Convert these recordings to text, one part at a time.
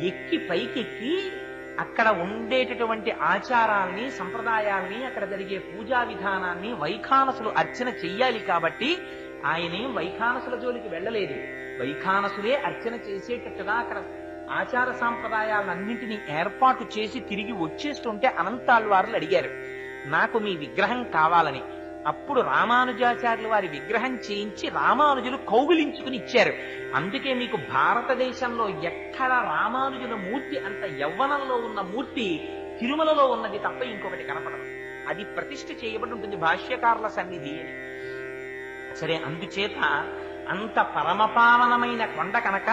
ఎక్కి పైకెక్కి అక్కడ ఉండేటటువంటి ఆచారాల్ని సంప్రదాయాల్ని అక్కడ జరిగే పూజా విధానాన్ని వైఖానసులు అర్చన చెయ్యాలి కాబట్టి ఆయనేం వైఖానసుల జోలికి వెళ్ళలేదు. వైఖానసులే అర్చన చేసేటట్టుగా అక్కడ ఆచార సాంప్రదాయాలన్నింటినీ ఏర్పాటు చేసి తిరిగి వచ్చేస్తుంటే అనంతాళ్వార్లు అడిగారు, నాకు మీ విగ్రహం కావాలని. అప్పుడు రామానుజాచార్యులు వారి విగ్రహం చేయించి రామానుజులు కౌగిలించుకుని ఇచ్చారు. అందుకే మీకు భారతదేశంలో ఎక్కడ రామానుజుల మూర్తి అంత యవ్వనంలో ఉన్న మూర్తి తిరుమలలో ఉన్నది తప్ప ఇంకొకటి కనపడదు. అది ప్రతిష్ఠ చేయబడి ఉంటుంది భాష్యకారుల సన్నిధి అని. సరే, అందుచేత అంత పరమపావనమైన కొండ కనుక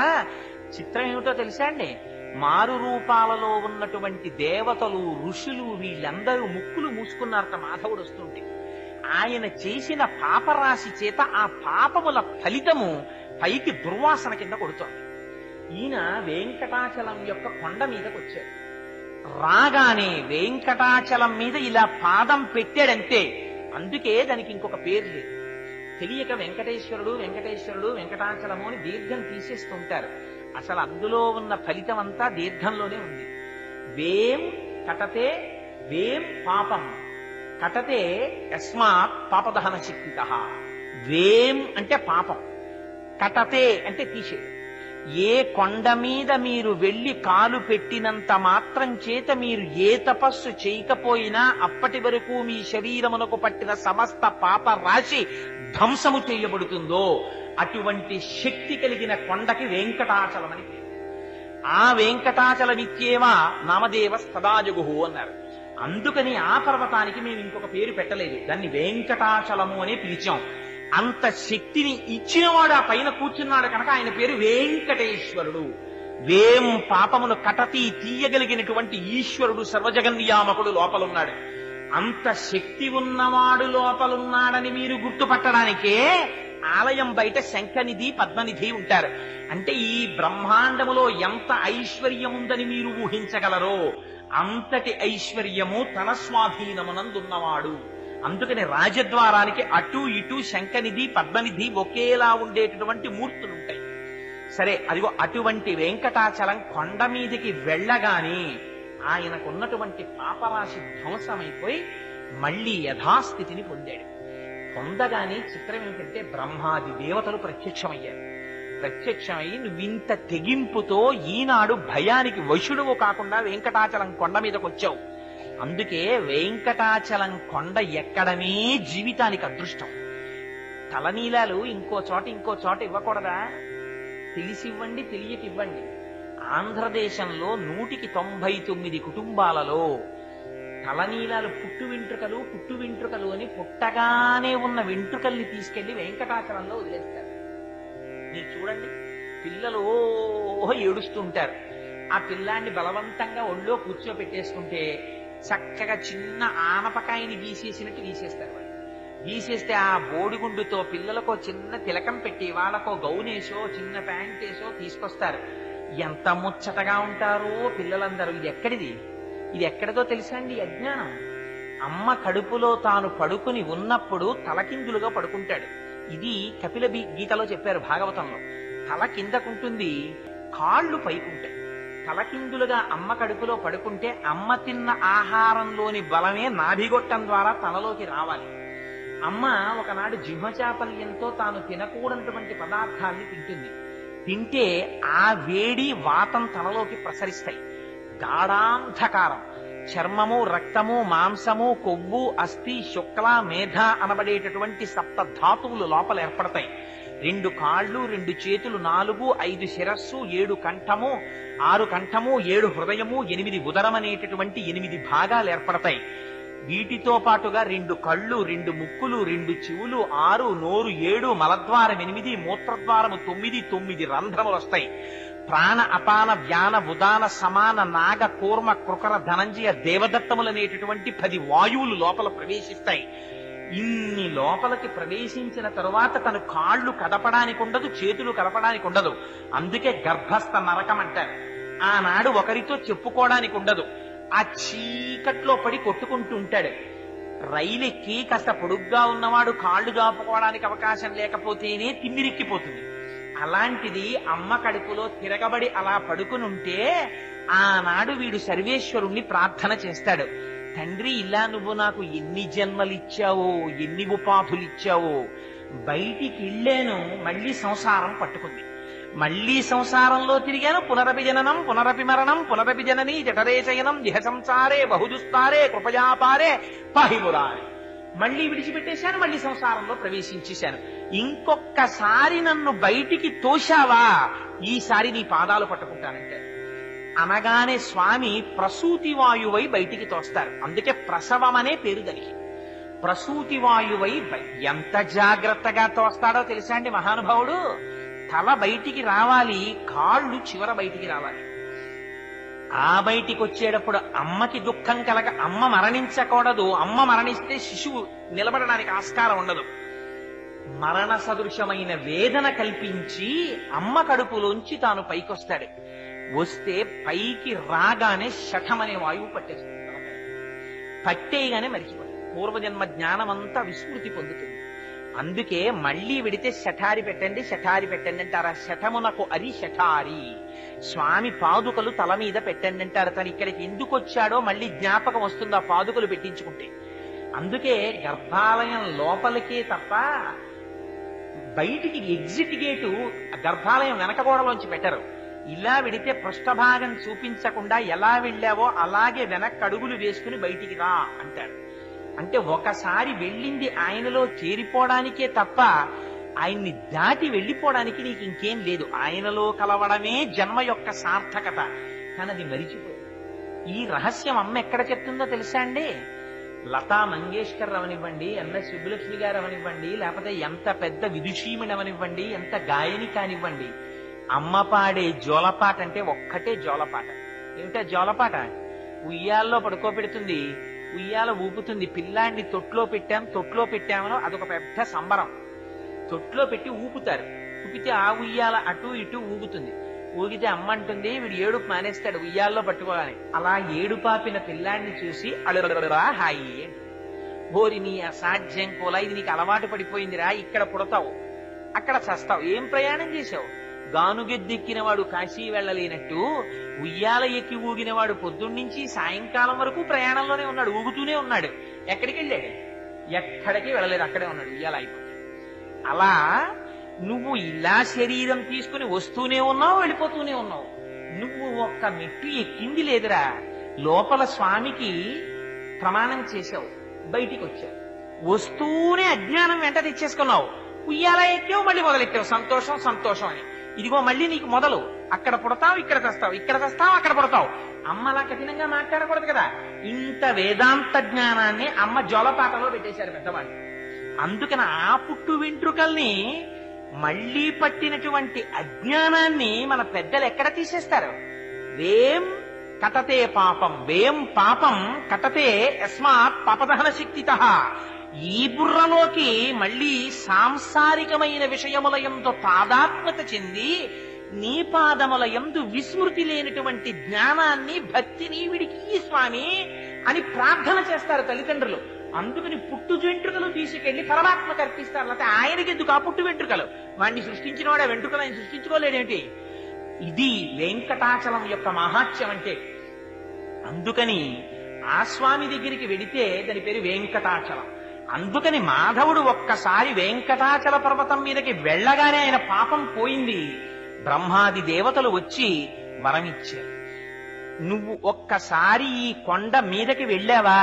చిత్రం ఏమిటో తెలుసా అండి, మారు రూపాలలో ఉన్నటువంటి దేవతలు ఋషులు వీళ్ళందరూ ముక్కులు మూసుకున్నారట మాధవుడు వస్తుంటే. ఆయన చేసిన పాపరాశి చేత ఆ పాపముల ఫలితము పైకి దుర్వాసన కింద కొడుతోంది. ఈయన వెంకటాచలం యొక్క కొండ మీదకి వచ్చాడు. రాగానే వెంకటాచలం మీద ఇలా పాదం పెట్టాడంతే. అందుకే దానికి ఇంకొక పేరు లేదు. తెలియక వెంకటేశ్వరుడు వెంకటేశ్వరుడు వెంకటాచలము అని దీర్ఘం తీసేస్తుంటారు. అసలు అందులో ఉన్న ఫలితం అంతా దీర్ఘంలోనే ఉంది. వేం కటతే వేం పాపం కటతే యస్మాత్ పాపదహన శక్తిత. వేం అంటే పాపం, కటతే అంటే తీసేది. ఏ కొండ మీద మీరు వెళ్లి కాలు పెట్టినంత మాత్రం చేత మీరు ఏ తపస్సు చేయకపోయినా అప్పటి వరకు మీ శరీరమునకు పట్టిన సమస్త పాప రాశి ధ్వంసము చేయబడుతుందో అటువంటి శక్తి కలిగిన కొండకి వెంకటాచలం అని పేరు. ఆ వెంకటాచలమిత్యేవా నామదేవ సదాజగుహు అన్నారు. అందుకని ఆ పర్వతానికి మేము ఇంకొక పేరు పెట్టలేదు, దాన్ని వెంకటాచలము అనే పిలిచాం. అంత శక్తిని ఇచ్చినవాడు ఆ పైన కూర్చున్నాడు కనుక ఆయన పేరు వెంకటేశ్వరుడు. వేం పాపమును కటతి తీయగలిగినటువంటి ఈశ్వరుడు సర్వజగన్నియామకుడు లోపలున్నాడు. అంత శక్తి ఉన్నవాడు లోపలున్నాడని మీరు గుర్తుపట్టడానికే ఆలయం బయట శంఖనిధి పద్మనిధి ఉంటారు. అంటే ఈ బ్రహ్మాండములో ఎంత ఐశ్వర్యం ఉందని మీరు ఊహించగలరో అంతటి ఐశ్వర్యము తన స్వాధీనమునందున్నవాడు. అందుకని రాజద్వారానికి అటు ఇటు శంఖనిధి పద్మనిధి ఒకేలా ఉండేటటువంటి మూర్తులుంటాయి. సరే, అదిగో అటువంటి వెంకటాచలం కొండ మీదికి వెళ్ళగానే ఆయనకున్నటువంటి పాపరాశి ధ్వంసమైపోయి మళ్లీ యథాస్థితిని పొందాడు. పొందగానే చిత్రం ఏమిటంటే బ్రహ్మాది దేవతలు ప్రత్యక్షమయ్యారు. ప్రత్యక్షమై నువ్వింత తెగింపుతో ఈనాడు భయానికి వశుడువు కాకుండా వెంకటాచలం కొండ మీదకి వచ్చావు. అందుకే వెంకటాచలం కొండ ఎక్కడమే జీవితానికి అదృష్టం. తలనీలాలు ఇంకో చోట ఇవ్వకూడదా? తెలిసి ఇవ్వండి, తెలియక ఇవ్వండి. ఆంధ్రదేశంలో 199 కుటుంబాలలో తలనీలాలు పుట్టు వెంట్రుకలు అని పుట్టగానే ఉన్న వెంట్రుకల్ని తీసుకెళ్లి వెంకటాచలంలో వదిలేస్తారు. మీరు చూడండి, పిల్లలు ఏడుస్తుంటారు. ఆ పిల్లాన్ని బలవంతంగా ఒళ్ళో కూర్చోపెట్టేసుకుంటే చక్కగా చిన్న ఆనపకాయని గీసేసినట్టు గీసేస్తారు. వాళ్ళు గీసేస్తే ఆ బోడిగుండుతో పిల్లలకో చిన్న తిలకం పెట్టి వాళ్ళకో గౌనేసో చిన్న ప్యాంటేసో తీసుకొస్తారు. ఎంత ముచ్చటగా ఉంటారో పిల్లలందరూ. ఇది ఎక్కడిదో తెలుసా అండి? అజ్ఞానం. అమ్మ కడుపులో తాను పడుకుని ఉన్నప్పుడు తలకిందులుగా పడుకుంటాడు. ఇది కపిల గీతలో చెప్పారు భాగవతంలో. తల కిందకుంటుంది, కాళ్ళు పైకుంటాయి. తలకిందులుగా అమ్మ కడుపులో పడుకుంటే అమ్మ తిన్న ఆహారంలోని బలమే నాభిగొట్టం ద్వారా తలలోకి రావాలి. అమ్మ ఒకనాడు జిహ్వచాపల్యంతో తాను తినకూడనటువంటి పదార్థాల్ని తింటుంది. తింటే ఆ వేడి వాతం తలలోకి ప్రసరిస్తాయి. గాఢాంధకారం, చర్మము, రక్తము, మాంసము, కొవ్వు, అస్థి, శుక్ల, మేధ అనబడేటటువంటి 7 ధాతువులు లోపల ఏర్పడతాయి. 2 కాళ్ళు, 2 చేతులు, 4, 5 శిరస్సు, 7 కంఠము, 6 కంఠము, 7 హృదయము, 8 ఉదరం అనేటటువంటి 8 భాగాలు ఏర్పడతాయి. వీటితో పాటుగా 2 కళ్ళు, 2 ముక్కులు, 2 చెవులు, 6 నోరు, 7 మలద్వారం, 8 మూత్రద్వారము, 9 రంధ్రములు వస్తాయి. ప్రాణ, అపాన, వ్యాన, ఉదాన, సమాన, నాగ, కూర్మ, కృకర, ధనంజయ, దేవదత్తములనేటటువంటి 10 వాయువులు లోపల ప్రవేశిస్తాయి. ఇన్ని లోపలికి ప్రవేశించిన తరువాత తను కాళ్ళు కదపడానికి ఉండదు, చేతులు కదపడానికి ఉండదు. అందుకే గర్భస్థ నరకం అంటారు. ఆనాడు ఒకరితో చెప్పుకోవడానికి ఉండదు. ఆ చీకట్లో పడి కొట్టుకుంటూ ఉంటాడు. రైలెక్కి కాస్త పొడుగ్గా ఉన్నవాడు కాళ్ళు దాపుకోవడానికి అవకాశం లేకపోతేనే తిమ్మిరెక్కిపోతుంది. అలాంటిది అమ్మ కడుపులో తిరగబడి అలా పడుకునుంటే ఆనాడు వీడు సర్వేశ్వరుణ్ణి ప్రార్థన చేస్తాడు. తండ్రి, ఇలా నువ్వు నాకు ఎన్ని జన్మలిచ్చావో, ఎన్ని ఉపాధులిచ్చావో, బయటికి వెళ్ళాను, మళ్ళీ సంసారం పట్టుకుంది. మళ్లీ సంసారంలో తిరిగాను. పునరపి జననం పునరపి మరణం పునరపి జననీ జఠరే శయనం దిహ సంసారే బహుదుస్తారే కృపయాపారే పాహిమురారే. మళ్లీ విడిచిపెట్టేశాను, మళ్లీ సంసారంలో ప్రవేశించేశాను. ఇంకొక్కసారి నన్ను బయటికి తోశావా, ఈసారి నీ పాదాలు పట్టుకుంటానంటే. అనగానే స్వామి ప్రసూతి వాయువై బయటికి తోస్తారు. అందుకే ప్రసవం అనే పేరు దానికి. ప్రసూతి వాయువై ఎంత జాగ్రత్తగా తోస్తాడో తెలుసా అండి మహానుభావుడు. తల బయటికి రావాలి, కాళ్ళు చివర బయటికి రావాలి. ఆ బయటికి వచ్చేటప్పుడు అమ్మకి దుఃఖం కలగ, అమ్మ మరణించకూడదు. అమ్మ మరణిస్తే శిశువు నిలబడడానికి ఆస్కారం ఉండదు. మరణ సదృశమైన వేదన కల్పించి అమ్మ కడుపులోంచి తాను పైకొస్తాడు. వస్తే పైకి రాగానే శఠమనే వాయువు పట్టేస్తుంది. పట్టేయగానే మరిచిపోతుంది. పూర్వజన్మ జ్ఞానమంతా విస్మృతి పొందుతుంది. అందుకే మళ్లీ విడితే శఠారి పెట్టండి, శఠారి పెట్టండి అంటారు. ఆ శఠమునకు అరి శఠారి. స్వామి పాదుకలు తల మీద పెట్టండి అంటారు. తను ఇక్కడికి ఎందుకు వచ్చాడో మళ్లీ జ్ఞాపకం వస్తుంది ఆ పాదుకలు పెట్టించుకుంటే. అందుకే గర్భాలయం లోపలికే తప్ప బయటికి ఎగ్జిట్ గేటు గర్భాలయం వెనక గోడలోంచి పెట్టరు. ఇలా విడితే పృష్ఠభాగం చూపించకుండా ఎలా వెళ్ళావో అలాగే వెనక్కి అడుగులు వేసుకుని బయటికి రా అంటారు. అంటే ఒకసారి వెళ్ళింది ఆయనలో చేరిపోవడానికే తప్ప ఆయన్ని దాటి వెళ్ళిపోవడానికి నీకు ఇంకేం లేదు. ఆయనలో కలవడమే జన్మ యొక్క సార్థకత. కానీ అది మరిచిపోయి. ఈ రహస్యం అమ్మ ఎక్కడ చెప్తుందో తెలుసా అండి? లతా మంగేష్కర్ అవనివ్వండి, ఎన్ఎస్ సుబ్బులక్ష్మి గారు అవనివ్వండి, లేకపోతే ఎంత పెద్ద విదుషీమణి అవనివ్వండి, ఎంత గాయని కానివ్వండి, అమ్మ పాడే జోలపాట అంటే ఒక్కటే జోలపాట. ఏమిటా జోలపాట? ఉయ్యాల్లో పడుకోబెడుతుంది, ఉయ్యాల ఊపుతుంది. పిల్లాడిని తొట్లో పెట్టామనో అదొక పెద్ద సంబరం. తొట్లో పెట్టి ఊపుతారు. ఊపితే ఆ ఉయ్యాల అటు ఇటు ఊగుతుంది. ఊగితే అమ్మ అంటుంది, వీడు ఏడుపు మానేస్తాడు ఉయ్యాల్లో పట్టుకోవాలని. అలా ఏడుపాపిన పిల్లాడిని చూసి అడురా హాయి, ఓరి నీ అసాధ్యం కోలా, ఇది నీకు అలవాటు పడిపోయిందిరా. ఇక్కడ పుడతావు, అక్కడ చస్తావు. ఏం ప్రయాణం చేశావు? గానుగెద్దెక్కినవాడు కాశీ వెళ్ళలేనట్టు ఉయ్యాల ఎక్కి ఊగినవాడు పొద్దున్నుంచి సాయంకాలం వరకు ప్రయాణంలోనే ఉన్నాడు, ఊగుతూనే ఉన్నాడు. ఎక్కడికి వెళ్ళాడు? ఎక్కడికి వెళ్ళలేదు, అక్కడే ఉన్నాడు. ఉయ్యాల అయిపోతుంది. అలా నువ్వు ఇలా శరీరం తీసుకుని వస్తూనే ఉన్నావు, వెళ్ళిపోతూనే ఉన్నావు. నువ్వు ఒక్క మెట్టు ఎక్కింది లేదురా. లోపల స్వామికి ప్రమాణం చేశావు, బయటికి వచ్చావు. వస్తూనే అజ్ఞానం వెంట తెచ్చేసుకున్నావు. ఉయ్యాల ఎక్కావు, మళ్ళీ మొదలెట్టావు. సంతోషం సంతోషం అని. ఇదిగో మళ్ళీ నీకు మొదలు. అక్కడ పుడతావు, ఇక్కడ తెస్తావు, ఇక్కడ తెస్తావు, అక్కడ పుడతావు. అమ్మ అలా కఠినంగా మాట్లాడకూడదు కదా. ఇంత వేదాంత జ్ఞానాన్ని అమ్మ జోలపాటలో పెట్టేశారు పెద్దవాళ్ళు. అందుకని ఆ పుట్టు వెంట్రుకల్ని మళ్లీ పట్టినటువంటి అజ్ఞానాన్ని మన పెద్దలు ఎక్కడ తీసేస్తారు? వేం కటతే పాపం, వేం పాపం కటతే యస్మాత్ పాపదహన శక్తితః. ఈ బుర్రలోకి మళ్లీ సాంసారికమైన విషయముల యందు తాదాత్మ్యత చెంది నీ పాదముల యందు విస్మృతి లేనటువంటి జ్ఞానాన్ని, భక్తిని విడికి స్వామి అని ప్రార్థన చేస్తారు తల్లిదండ్రులు. అందుకని పుట్టు వెంట్రుకలు తీసుకెళ్లి పరమాత్మకు అర్పిస్తారు. లేకపోతే ఆయనకి ఎందుకు ఆ పుట్టు వెంట్రుకలు? వాడిని సృష్టించిన వాడే వెంట్రుకలు ఆయన సృష్టించుకోలేడేంటి? ఇది వెంకటాచలం యొక్క మహాత్యం అంటే. అందుకని ఆ స్వామి దగ్గరికి వెడితే దాని పేరు వెంకటాచలం. అందుకని మాధవుడు ఒక్కసారి వెంకటాచల పర్వతం మీదకి వెళ్ళగానే ఆయన పాపం పోయింది. బ్రహ్మాది దేవతలు వచ్చి వరమిచ్చారు. నువ్వు ఒక్కసారి ఈ కొండ మీదకి వెళ్ళావా,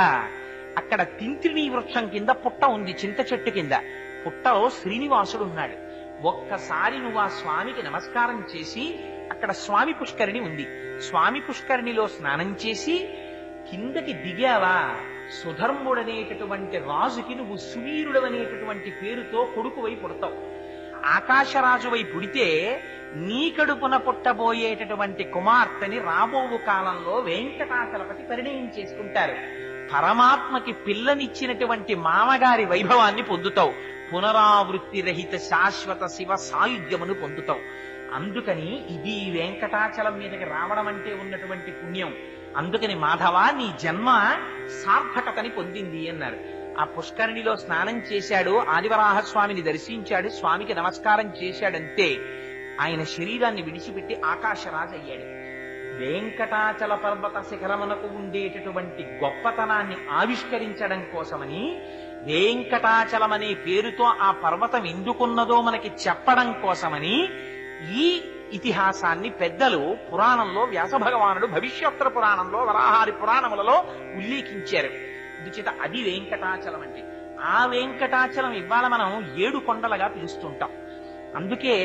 అక్కడ తింత్రిణీ వృక్షం కింద పుట్ట ఉంది, చింత చెట్టు కింద. పుట్టలో శ్రీనివాసుడు ఉన్నాడు. ఒక్కసారి నువ్వు ఆ స్వామికి నమస్కారం చేసి, అక్కడ స్వామి పుష్కరిణి ఉంది, స్వామి పుష్కరిణిలో స్నానం చేసి కిందకి దిగావా, సుధర్ముడనేటటువంటి రాజుకి నువ్వు సువీరుడనేటటువంటి పేరుతో కొడుకువై పుడతావు. ఆకాశరాజువై పుడితే నీ కడుపున పుట్టబోయేటటువంటి కుమార్తెని రాబోవు కాలంలో వెంకటాచలపతి పరిణయం చేసుకుంటారు. పరమాత్మకి పిల్లనిచ్చినటువంటి మామగారి వైభవాన్ని పొందుతావు. పునరావృత్తి రహిత శాశ్వత శివ సాయుధ్యమును పొందుతావు. అందుకని ఇది వెంకటాచలం మీదకి రావడం అంటే ఉన్నటువంటి పుణ్యం. అందుకని మాధవ, నీ జన్మ సార్థకతని పొందింది అన్నారు. ఆ పుష్కరిణిలో స్నానం చేశాడు, ఆదివరాహస్వామిని దర్శించాడు, స్వామికి నమస్కారం చేశాడంతే ఆయన శరీరాన్ని విడిచిపెట్టి ఆకాశరాజు అయ్యాడు. వెంకటాచల పర్వత శిఖరమునకు ఉండేటటువంటి గొప్పతనాన్ని ఆవిష్కరించడం కోసమని, వెంకటాచలమనే పేరుతో ఆ పర్వతం ఎందుకున్నదో మనకి చెప్పడం కోసమని ఈ ఇతిహాసాన్ని పెద్దలు పురాణంలో వ్యాస భగవానుడు భవిష్యోత్తర పురాణంలో వరాహాది పురాణములలో ఉల్లేఖించారు. అందుచేత అది వెంకటాచలం అంటే. ఆ వెంకటాచలం ఇవాళ మనం 7 కొండలుగా పిలుస్తుంటాం. అందుకే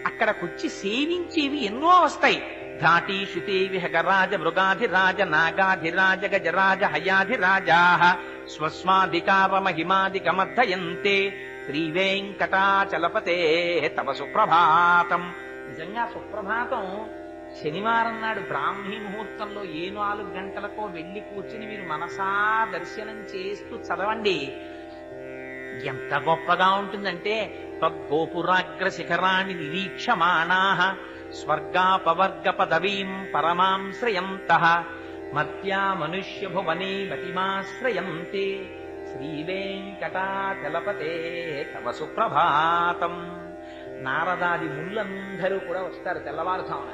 అక్కడకొచ్చి సేవించేవి ఎన్నో వస్తాయి. ఘాటీ శృతి విహగరాజ మృగాధిరాజ నాగాధిరాజ గజరాజ హయాధిరాజా స్వస్మాధికార మహిమాధికమర్థయంతే శ్రీ వెంకటాచలపతే తవ సుప్రభాతం. నిజంగా సుప్రభాతం శనివారం నాడు బ్రాహ్మీ ముహూర్తంలో 4 గంటలకో వెళ్లి కూర్చుని మీరు మనసా దర్శనం చేస్తూ చదవండి. ఎంత గొప్పగా ఉంటుందంటే, తద్గోపురాగ్ర శిఖరాన్ని నిరీక్షమాణా స్వర్గాపవర్గ పదవీం పరమాం శ్రయంతః మర్త్యా మనుష్య భువనే మతిమాశ్రయంతే శ్రీ వెంకటాచలపతే తవ సుప్రభాతం. నారదాది ముళ్ళందరూ కూడా వస్తారు తెల్లవారుజామున.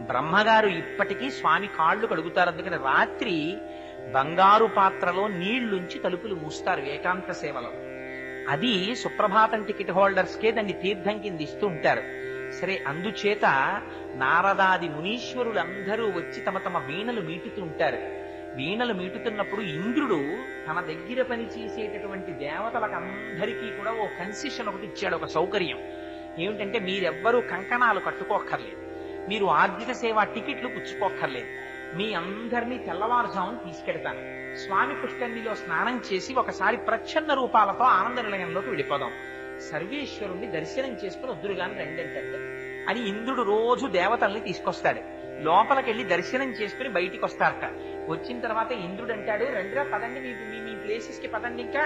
బ్రహ్మగారు ఇప్పటికీ స్వామి కాళ్ళు కడుగుతారు. అందుకని రాత్రి బంగారు పాత్రలో నీళ్లుంచి తలుపులు మూస్తారు ఏకాంత సేవలో. అది సుప్రభాతం టికెట్ హోల్డర్స్కే దాన్ని తీర్థం కింద ఇస్తూ ఉంటారు. సరే, అందుచేత నారదాది మునీశ్వరులందరూ వచ్చి తమ తమ వీణలు మీటుతూ ఉంటారు. వీణలు మీటుతున్నప్పుడు ఇంద్రుడు తన దగ్గర పనిచేసేటటువంటి దేవతలకందరికీ కూడా ఓ కన్సెషన్ ఒకటి ఇచ్చాడు, ఒక సౌకర్యం. ఏమిటంటే, మీరెవ్వరూ కంకణాలు కట్టుకోక్కర్లేదు, మీరు ఆర్జిత సేవ టికెట్లు పుచ్చుకోక్కర్లేదు, మీ అందరినీ తెల్లవారుజామును తీసుకెడతాను. స్వామి పుష్కరిణిలో స్నానం చేసి ఒకసారి ప్రచ్ఛన్న రూపాలతో ఆనంద నిలయంలోకి వెళ్ళిపోదాం, సర్వేశ్వరుణ్ణి దర్శనం చేసుకుని వద్దురుగాని రండి అంటే అని ఇంద్రుడు రోజు దేవతల్ని తీసుకొస్తాడు. లోపలికెళ్ళి దర్శనం చేసుకుని బయటికి వస్తారట. వచ్చిన తర్వాత ఇంద్రుడు అంటాడు, రండిరా పదండి, మీ ప్లేసెస్ కి పదండి, ఇంకా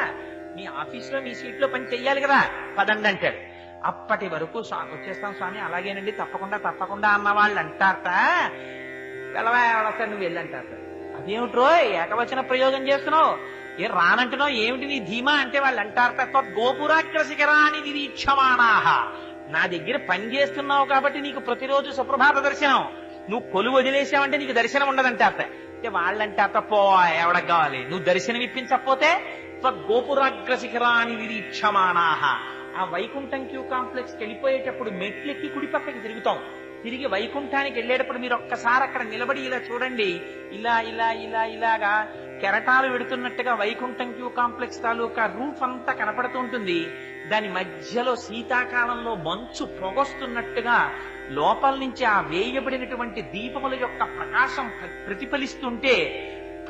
మీ ఆఫీసులో మీ సీట్లో పని చెయ్యాలి కదా, పదండి అంటాడు. అప్పటి వరకు వచ్చేస్తాం స్వామి, అలాగేనండి, తప్పకుండా తప్పకుండా అన్న వాళ్ళు అంటారట. వెళ్ళవా నువ్వు వెళ్ళంటారట. అదేమిట్రో ఏకవచన ప్రయోగం చేస్తున్నావు, ఏం రానంటున్నావు, ఏమిటి నీ ధీమా అంటే వాళ్ళు అంటారట, గోపురాగ్ర శిఖరాన్ని నిరీక్షమాణాహ. నా దగ్గర పని చేస్తున్నావు కాబట్టి నీకు ప్రతిరోజు సుప్రభాత దర్శనం, నువ్వు కొలువు వదిలేసావంటే నీకు దర్శనం ఉండదంటారట. అంటే వాళ్ళంటారట, పో ఎవడకు కావాలి, నువ్వు దర్శనం ఇప్పించకపోతే గోపురాగ్ర శిఖరాన్ని నిరీక్షమాణాహ. ఆ వైకుంఠం క్యూ కాంప్లెక్స్కి వెళ్ళిపోయేటప్పుడు మెట్లెక్కి కుడి పక్కకి తిరుగుతాం. తిరిగి వైకుంఠానికి వెళ్ళేటప్పుడు మీరు ఒక్కసారి అక్కడ నిలబడి ఇలా చూడండి, ఇలాగా కెరటాలు వెడుతున్నట్టుగా వైకుంఠం క్యూ కాంప్లెక్స్ తాలూకా రూఫ్ అంతా కనపడుతూ ఉంటుంది. దాని మధ్యలో శీతాకాలంలో మంచు పొగొస్తున్నట్టుగా లోపల నుంచి ఆ వేయబడినటువంటి దీపముల యొక్క ప్రకాశం ప్రతిఫలిస్తుంటే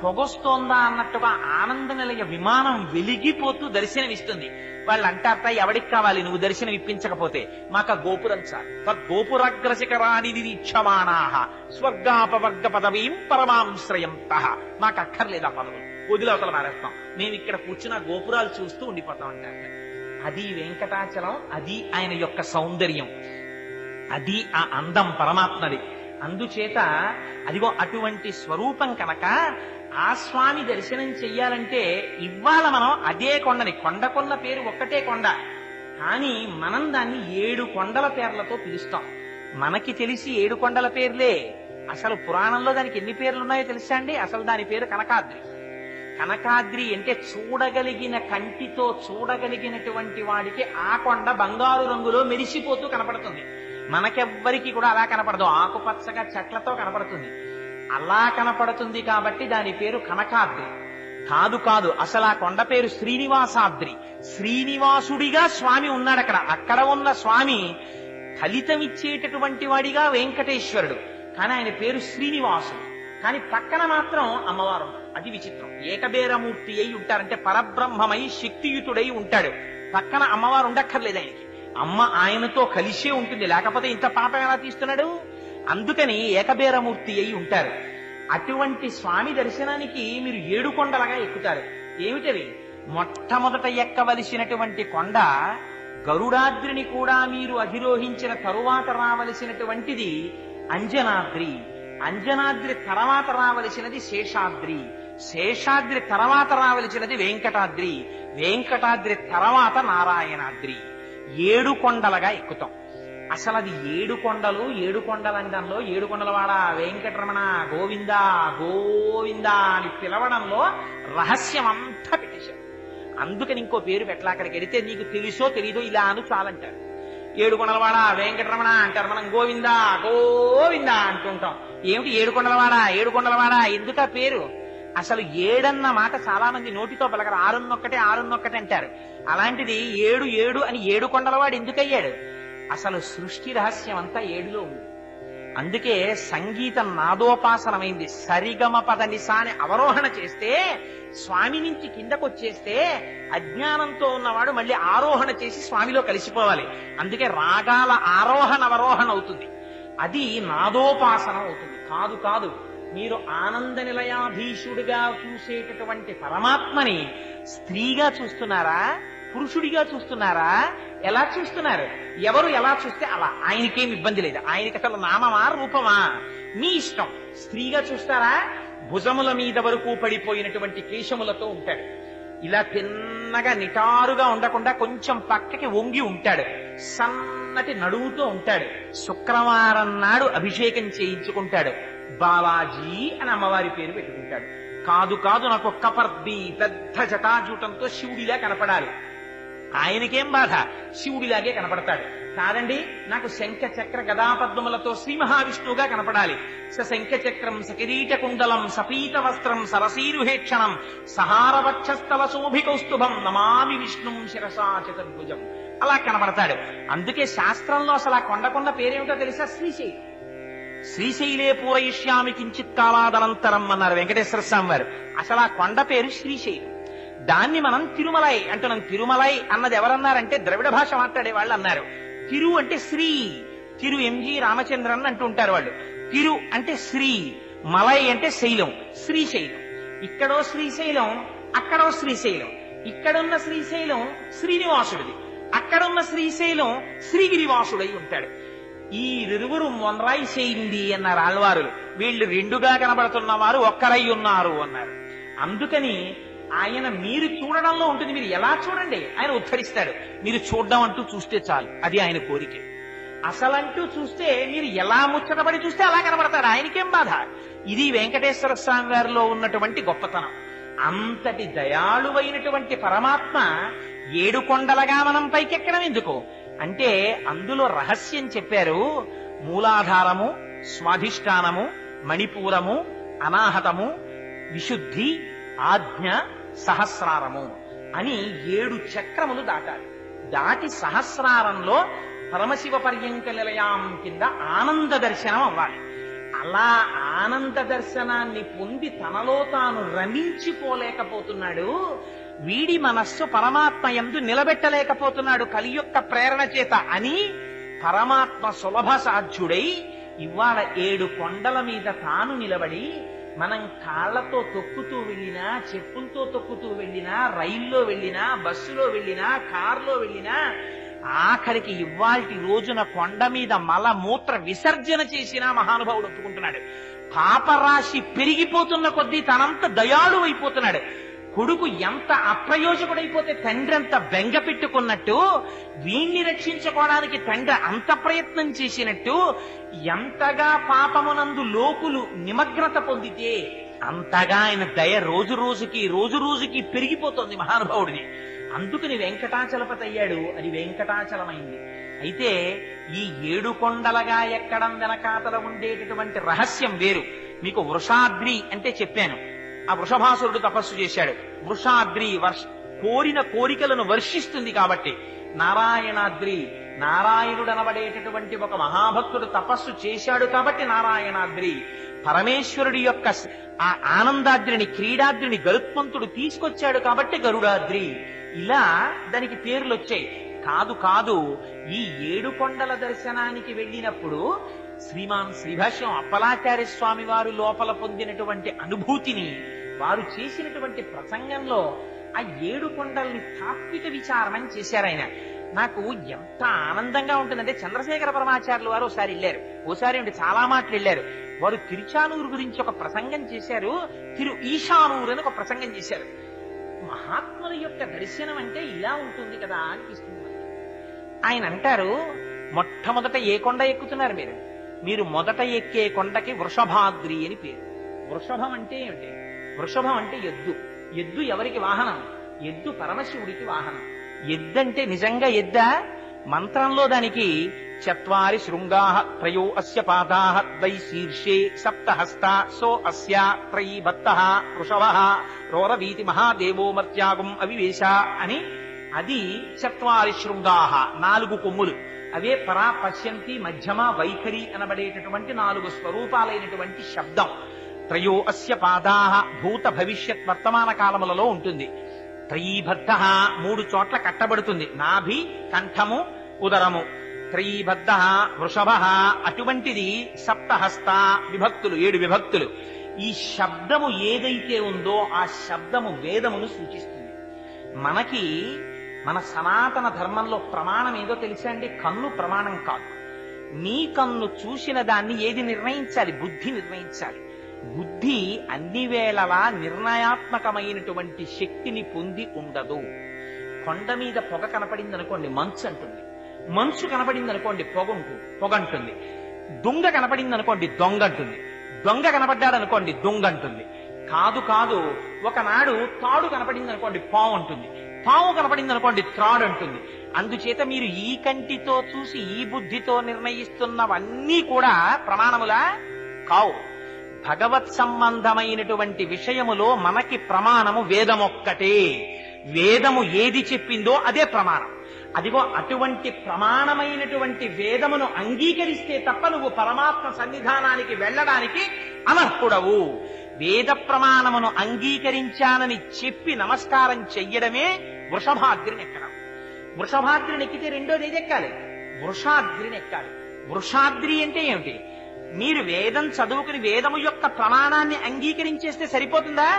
పొగొస్తోందా అన్నట్టుగా ఆనంద నిలయ విమానం వెలిగిపోతూ దర్శనమిస్తుంది. వాళ్ళు అంటారట, ఎవడికి కావాలి నువ్వు దర్శనం ఇప్పించకపోతే, మాకు గోపురం చాలు. తద్గోపురాగ్రశిఖరాని నిరీక్షమాణాః స్వర్గాపవర్గ పదవీం పరమాంశ్రయంతః. మాకు అక్కర్లేదు ఆ పదవులు, వదిలవతల మారేస్తాం, మేము ఇక్కడ కూర్చున్న గోపురాలు చూస్తూ ఉండిపోతాం అంటారట. అది వెంకటాచలం, అది ఆయన యొక్క సౌందర్యం, అది ఆ అందం పరమాత్మది. అందుచేత అదిగో అటువంటి స్వరూపం కనుక ఆ స్వామి దర్శనం చెయ్యాలంటే ఇవాళ మనం అదే కొండని, కొండకున్న పేరు ఒక్కటే కొండ, కానీ మనం దాన్ని 7 కొండల పేర్లతో పిలుస్తాం. మనకి తెలిసి 7 కొండల పేర్లే, అసలు పురాణంలో దానికి ఎన్ని పేర్లు ఉన్నాయో తెలుసా అండి? అసలు దాని పేరు కనకాద్రి. కనకాద్రి అంటే చూడగలిగిన కంటితో చూడగలిగినటువంటి వాడికి ఆ కొండ బంగారు రంగులో మెరిసిపోతూ కనపడుతుంది. మనకెవ్వరికి కూడా అలా కనపడదు, ఆకుపచ్చగా చెట్లతో కనపడుతుంది. అలా కనపడుతుంది కాబట్టి దాని పేరు కనకాద్రి. కాదు, అసలు ఆ కొండ పేరు శ్రీనివాసాద్రి. శ్రీనివాసుడిగా స్వామి ఉన్నాడు అక్కడ. అక్కడ ఉన్న స్వామి ఫలితమిచ్చేటటువంటి వాడిగా వెంకటేశ్వరుడు, కానీ ఆయన పేరు శ్రీనివాసుడు. కానీ పక్కన మాత్రం అమ్మవారు. అది విచిత్రం. ఏకబేరమూర్తి అయి ఉంటారంటే పరబ్రహ్మమై శక్తియుతుడై ఉంటాడు. పక్కన అమ్మవారు ఉండక్కర్లేదు ఆయనకి, అమ్మ ఆయనతో కలిసే ఉంటుంది, లేకపోతే ఇంత పాపం ఎలా తీస్తున్నాడు? అందుకని ఏకబేరమూర్తి అయి ఉంటారు. అటువంటి స్వామి దర్శనానికి మీరు 7 కొండలుగా ఎక్కుతారు. ఏమిటవి? మొట్టమొదట ఎక్కవలసినటువంటి కొండ గరుడాద్రిని కూడా మీరు అధిరోహించిన తరువాత రావలసినటువంటిది అంజనాద్రి. అంజనాద్రి తర్వాత రావలసినది శేషాద్రి. శేషాద్రి తర్వాత రావలసినది వెంకటాద్రి. వెంకటాద్రి తర్వాత నారాయణాద్రి. 7 కొండలుగా ఎక్కుతాం. అసలు అది 7 కొండలు 7 కొండలండంలో 7 కొండలవాడ వెంకటరమణ గోవింద గోవింద అని పిలవడంలో రహస్యం అంతా పెట్టేశారు. అందుకని ఇంకో పేరు పెట్టలా. అక్కడికి వెడితే నీకు తెలుసో తెలీదో ఇలా అను చాలంటారు. 7 కొండలవాడ వెంకటరమణ అంటారు, మనం గోవింద గోవింద అంటుంటాం. ఏమిటి 7 కొండలవాడ 7 కొండలవాడ ఎందుకా పేరు? అసలు 7 అన్న మాట చాలా మంది నోటితో పలకరు, 6 అంటారు. అలాంటిది 7 7 అని 7 కొండలవాడు ఎందుకయ్యాడు? అసలు సృష్టి రహస్యం అంతా 7లో ఉంది. అందుకే సంగీతం నాదోపాసనమైంది. సరిగమ పదనిసాని అవరోహణ చేస్తే, స్వామి నుంచి కిందకొచ్చేస్తే అజ్ఞానంతో ఉన్నవాడు మళ్ళీ ఆరోహణ చేసి స్వామిలో కలిసిపోవాలి. అందుకే రాగాల ఆరోహణ అవరోహణ అవుతుంది. అది నాదోపాసనం అవుతుంది. కాదు కాదు, మీరు ఆనంద నిలయాధీశుడిగా చూసేటటువంటి పరమాత్మని స్త్రీగా చూస్తున్నారా, పురుషుడిగా చూస్తున్నారా? ఎలా చూస్తున్నారు? ఎవరు ఎలా చూస్తే అలా. ఆయనకేం ఇబ్బంది లేదు. ఆయనకి అసలు నామమా రూపమా మీ ఇష్టం. స్త్రీగా చూస్తారా? భుజముల మీద వరకు పడిపోయినటువంటి కేశములతో ఉంటాడు. ఇలా తిన్నగా నిటారుగా ఉండకుండా కొంచెం పక్కకి వంగి ఉంటాడు. సన్నటి నడువుతో ఉంటాడు. శుక్రవారం నాడు అభిషేకం చేయించుకుంటాడు. బాలాజీ అని అమ్మవారి పేరు పెట్టుకుంటాడు. కాదు కాదు, నాకు కపర్ది పెద్ద జటాజూటంతో శివుడిలా కనపడాలి. ఆయనకేం బాధ? శివుడిలాగే కనపడతాడు. కాదండి, నాకు శంఖ చక్ర గదాపద్మములతో శ్రీ మహావిష్ణువుగా కనపడాలి. శంఖ చక్రం సకిరీట కుండలం సపీత వస్త్రం సరసీరుహేక్షణం సహారవక్షస్థల శోభికౌస్తుభం నమామి విష్ణుం శిరసా చతుర్భుజం అలా కనపడతాడు. అందుకే శాస్త్రంలో అసలు ఆ కొండ పేరేమిటో తెలుసా? శ్రీశైలం. శ్రీశైలే పూరయిష్యామి కించిత్ కాలాదనంతరం అన్నారు వెంకటేశ్వర స్వామి వారు. అసలు ఆ కొండ పేరు శ్రీశైలం. దాన్ని మనం తిరుమలై అంటున్నాం. తిరుమలై అన్నది ఎవరన్నారంటే ద్రవిడ భాష మాట్లాడే వాళ్ళు అన్నారు. తిరు అంటే శ్రీ, తిరు ఎంజి రామచంద్రన్ అంటుంటారు వాళ్ళు. తిరు అంటే శ్రీ, మలై అంటే శైలం, శ్రీశైలం. ఇక్కడో శ్రీశైలం, అక్కడో శ్రీశైలం. ఇక్కడున్న శ్రీశైలం శ్రీనివాసుడిది, అక్కడున్న శ్రీశైలం శ్రీగిరివాసుడై ఉంటాడు. ఈ ఇరువురు మొన్రాయి చేయింది అన్నారు ఆళ్వారులు. వీళ్ళు రెండుగా కనబడుతున్న వారు ఒక్కరై ఉన్నారు అన్నారు. అందుకని ఆయన మీరు చూడడంలో ఉంటుంది. మీరు ఎలా చూడండి, ఆయన ఉద్ధరిస్తాడు. మీరు చూడడం అంటూ చూస్తే చాలు, అది ఆయన కోరిక. అసలంటూ చూస్తే మీరు ఎలా ముచ్చటపడి చూస్తే అలా కనబడతాడు. ఆయనకేం బాధ? ఇది వెంకటేశ్వర స్వామి వారిలో ఉన్నటువంటి గొప్పతనం. అంతటి దయాళువైనటువంటి పరమాత్మ 7 కొండలగా మనం పైకెక్కడం ఎందుకు అంటే అందులో రహస్యం చెప్పారు. మూలాధారము, స్వాధిష్టానము, మణిపూరము, అనాహతము, విశుద్ధి, ఆజ్ఞ, సహస్రారము అని 7 చక్రములు దాటాలి. దాటి సహస్రారంలో పరమశివ పర్యంక నిలయం కింద ఆనంద దర్శనం అవ్వాలి. అలా ఆనంద దర్శనాన్ని పొంది తనలో తాను రమించిపోలేకపోతున్నాడు. వీడి మనస్సు పరమాత్మ యందు నిలబెట్టలేకపోతున్నాడు కలి యొక్క ప్రేరణ చేత అని పరమాత్మ సులభ సాధ్యుడై ఇవాళ 7 కొండల మీద తాను నిలబడి, మనం కాళ్లతో తొక్కుతూ వెళ్ళినా, చెప్పులతో తొక్కుతూ వెళ్ళినా, రైల్లో వెళ్ళినా, బస్సులో వెళ్ళినా, కారులో వెళ్ళినా, ఆఖరికి ఇవాల్టి రోజున కొండ మీద మలమూత్ర విసర్జన చేసినా మహానుభావుడు ఒప్పుకుంటున్నాడు. పాపరాశి పెరిగిపోతున్న కొద్దీ తనంత దయాళు అయిపోతున్నాడు. కొడుకు ఎంత అప్రయోజకుడైపోతే తండ్రి అంత బెంగ పెట్టుకున్నట్టు, వీణ్ణి రక్షించుకోవడానికి తండ్రి అంత ప్రయత్నం చేసినట్టు, ఎంతగా పాపమునందు లోకులు నిమగ్నత పొందితే అంతగా ఆయన దయ రోజు రోజుకి పెరిగిపోతుంది మహానుభావుడిని. అందుకని వెంకటాచలపతి అయ్యాడు. అది వెంకటాచలమైంది. అయితే ఈ 7 కొండలగా ఎక్కడం వెనకాతల ఉండేటటువంటి రహస్యం వేరు. మీకు వృషాద్రి అంటే చెప్పాను. ఆ వృషభాసురుడు తపస్సు చేశాడు. వృషాద్రి కోరిన కోరికలను వర్షిస్తుంది కాబట్టి. నారాయణాద్రి, నారాయణుడు అనబడేటటువంటి ఒక మహాభక్తుడు తపస్సు చేశాడు కాబట్టి నారాయణాద్రి. పరమేశ్వరుడి యొక్క ఆ ఆనందాద్రిని, క్రీడాద్రిని గరుత్మంతుడు తీసుకొచ్చాడు కాబట్టి గరుడాద్రి. ఇలా దానికి పేర్లు వచ్చాయి. కాదు కాదు, ఈ 7 కొండల దర్శనానికి వెళ్ళినప్పుడు శ్రీమాన్ శ్రీభాష్యం అప్పలాచార్య స్వామి వారు లోపల పొందినటువంటి అనుభూతిని, వారు చేసినటువంటి ప్రసంగంలో ఆ 7 కొండల్ని తాత్విక విచారణం చేశారు ఆయన. నాకు ఎంత ఆనందంగా ఉంటుందంటే, చంద్రశేఖర పరమాచార్యులు వారు ఒకసారి వెళ్ళారు. ఓసారి అంటే చాలా మాటలు వెళ్ళారు. వారు తిరుచానూరు గురించి ఒక ప్రసంగం చేశారు. తిరు ఈశానూరు అని ఒక ప్రసంగం చేశారు. మహాత్ముల యొక్క దర్శనం అంటే ఇలా ఉంటుంది కదా అనిపిస్తుంది. ఆయన అంటారు, మొట్టమొదట ఏ కొండ ఎక్కుతున్నారు మీరు? మీరు మొదట ఎక్కే కొండకి వృషభాద్రి అని పేరు. వృషభం అంటే ఏమిటి? వృషభం అంటే ఎద్దు. ఎద్దు ఎవరికి వాహనం? ఎద్దు పరమశివుడికి వాహనం. ఎద్దంటే నిజంగా ఎద్దా? మంత్రంలో దానికి చత్వారి శృంగాః త్రయో అస్య పాదాః ద్వై శీర్షే సప్తహస్త సో అస్య త్రయీ భక్తః వృషభః రోరవీతి మహాదేవో మర్త్యాగం అవివేశ అని, అది చత్వారి శృంగాః 4 కొమ్ములు. అవే పరా పశ్యంతి మధ్యమ వైఖరి అనబడేటటువంటి 4 స్వరూపాలైనటువంటి శబ్దం. త్రయో అస్య పాదాః భూత భవిష్యత్ వర్తమాన కాలములలో ఉంటుంది. త్రయీబద్ధ 3 చోట్ల కట్టబడుతుంది. నాభి, కంఠము, ఉదరము. త్రయీబద్ధ వృషభ, అటువంటిది సప్తహస్త విభక్తులు, 7 విభక్తులు. ఈ శబ్దము ఏదైతే ఉందో ఆ శబ్దము వేదమును సూచిస్తుంది. మనకి మన సనాతన ధర్మంలో ప్రమాణం ఏదో తెలుసా అండి? కన్ను ప్రమాణం కాదు. నీ కన్ను చూసిన దాన్ని ఏది నిర్ణయించాలి? బుద్ధి నిర్ణయించాలి. బుద్ధి అన్ని వేళలా నిర్ణయాత్మకమైనటువంటి శక్తిని పొంది ఉండదు. కొండ మీద పొగ కనపడింది అనుకోండి మంచు అంటుంది, మంచు కనపడింది అనుకోండి పొగ అంటుంది. దొంగ కనపడింది అనుకోండి దొంగ అంటుంది, దొంగ కనపడ్డాడు అనుకోండి దొంగ అంటుంది. కాదు, ఒకనాడు తాడు కనపడింది అనుకోండి పాము అంటుంది, పాము కనపడింది అనుకోండి త్రాడు అంటుంది. అందుచేత మీరు ఈ కంటితో చూసి ఈ బుద్ధితో నిర్ణయిస్తున్నవన్నీ కూడా ప్రమాణములా కావు. భగవత్ సంబంధమైనటువంటి విషయములో మనకి ప్రమాణము వేదమొక్కటే. వేదము ఏది చెప్పిందో అదే ప్రమాణం. అదిగో అటువంటి ప్రమాణమైనటువంటి వేదమును అంగీకరిస్తే తప్ప నువ్వు పరమాత్మ సన్నిధానానికి వెళ్ళడానికి అనర్హుడవు. వేద ప్రమాణమును అంగీకరించానని చెప్పి నమస్కారం చెయ్యడమే వృషభాద్రిని ఎక్కడం. వృషభాద్రిని ఎక్కితే రెండోది ఏది ఎక్కాలి? వృషాద్రిని ఎక్కాలి. వృషాద్రి అంటే ఏమిటి? మీరు వేదం చదువుకుని వేదము యొక్క ప్రమాణాన్ని అంగీకరించేస్తే సరిపోతుందా?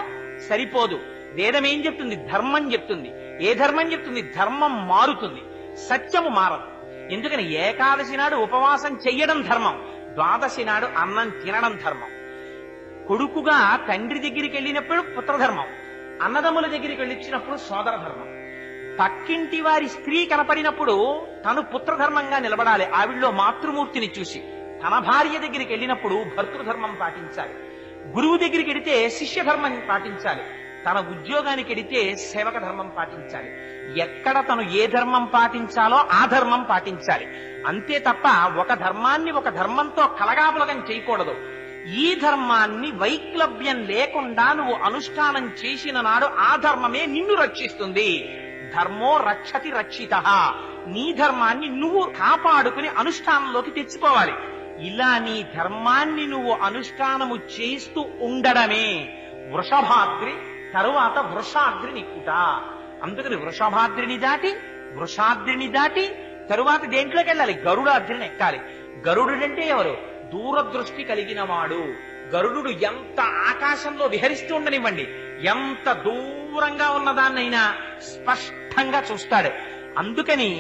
సరిపోదు. వేదం ఏం చెప్తుంది? ధర్మం చెప్తుంది. ఏ ధర్మం చెప్తుంది? ధర్మం మారుతుంది, సత్యము మారదు. ఎందుకని? ఏకాదశి నాడు ఉపవాసం చెయ్యడం ధర్మం, ద్వాదశి నాడు అన్నం తినడం ధర్మం. కొడుకుగా తండ్రి దగ్గరికి వెళ్ళినప్పుడు పుత్రధర్మం, అన్నదమ్ముల దగ్గరికి వెళ్ళిచ్చినప్పుడు సోదర ధర్మం. పక్కింటి వారి స్త్రీ కనపడినప్పుడు తను పుత్రధర్మంగా నిలబడాలి, ఆవిడలో మాతృమూర్తిని చూసి. తన భార్య దగ్గరికి వెళ్ళినప్పుడు భర్తృధర్మం పాటించాలి. గురువు దగ్గరికి వెడితే శిష్య ధర్మం పాటించాలి. తన ఉద్యోగానికి వెడితే సేవక ధర్మం పాటించాలి. ఎక్కడ తను ఏ ధర్మం పాటించాలో ఆ ధర్మం పాటించాలి. అంతే తప్ప ఒక ధర్మాన్ని ఒక ధర్మంతో కలగాపులగం చేయకూడదు. ఈ ధర్మాన్ని వైక్లభ్యం లేకుండా నువ్వు అనుష్ఠానం చేసిన నాడు ఆ ధర్మమే నిన్ను రక్షిస్తుంది. ధర్మో రక్షతి రక్షితః. నీ ధర్మాన్ని నువ్వు కాపాడుకుని అనుష్ఠానంలోకి తెచ్చుకోవాలి. ఇలా నీ ధర్మాన్ని నువ్వు అనుష్ఠానము చేస్తూ ఉండడమే వృషభాద్రి, తరువాత వృషాద్రిని ఎక్కుట. అందుకని వృషాద్రిని దాటి తరువాత దేంట్లోకి వెళ్ళాలి? గరుడాద్రిని ఎక్కాలి. గరుడుడంటే ఎవరు? దూరదృష్టి కలిగిన వాడు. గరుడు ఎంత ఆకాశంలో విహరిస్తూ ఉండనివ్వండి, ఎంత దూరంగా ఉన్నదాన్నైనా స్పష్టంగా చూస్తాడు. అందుకని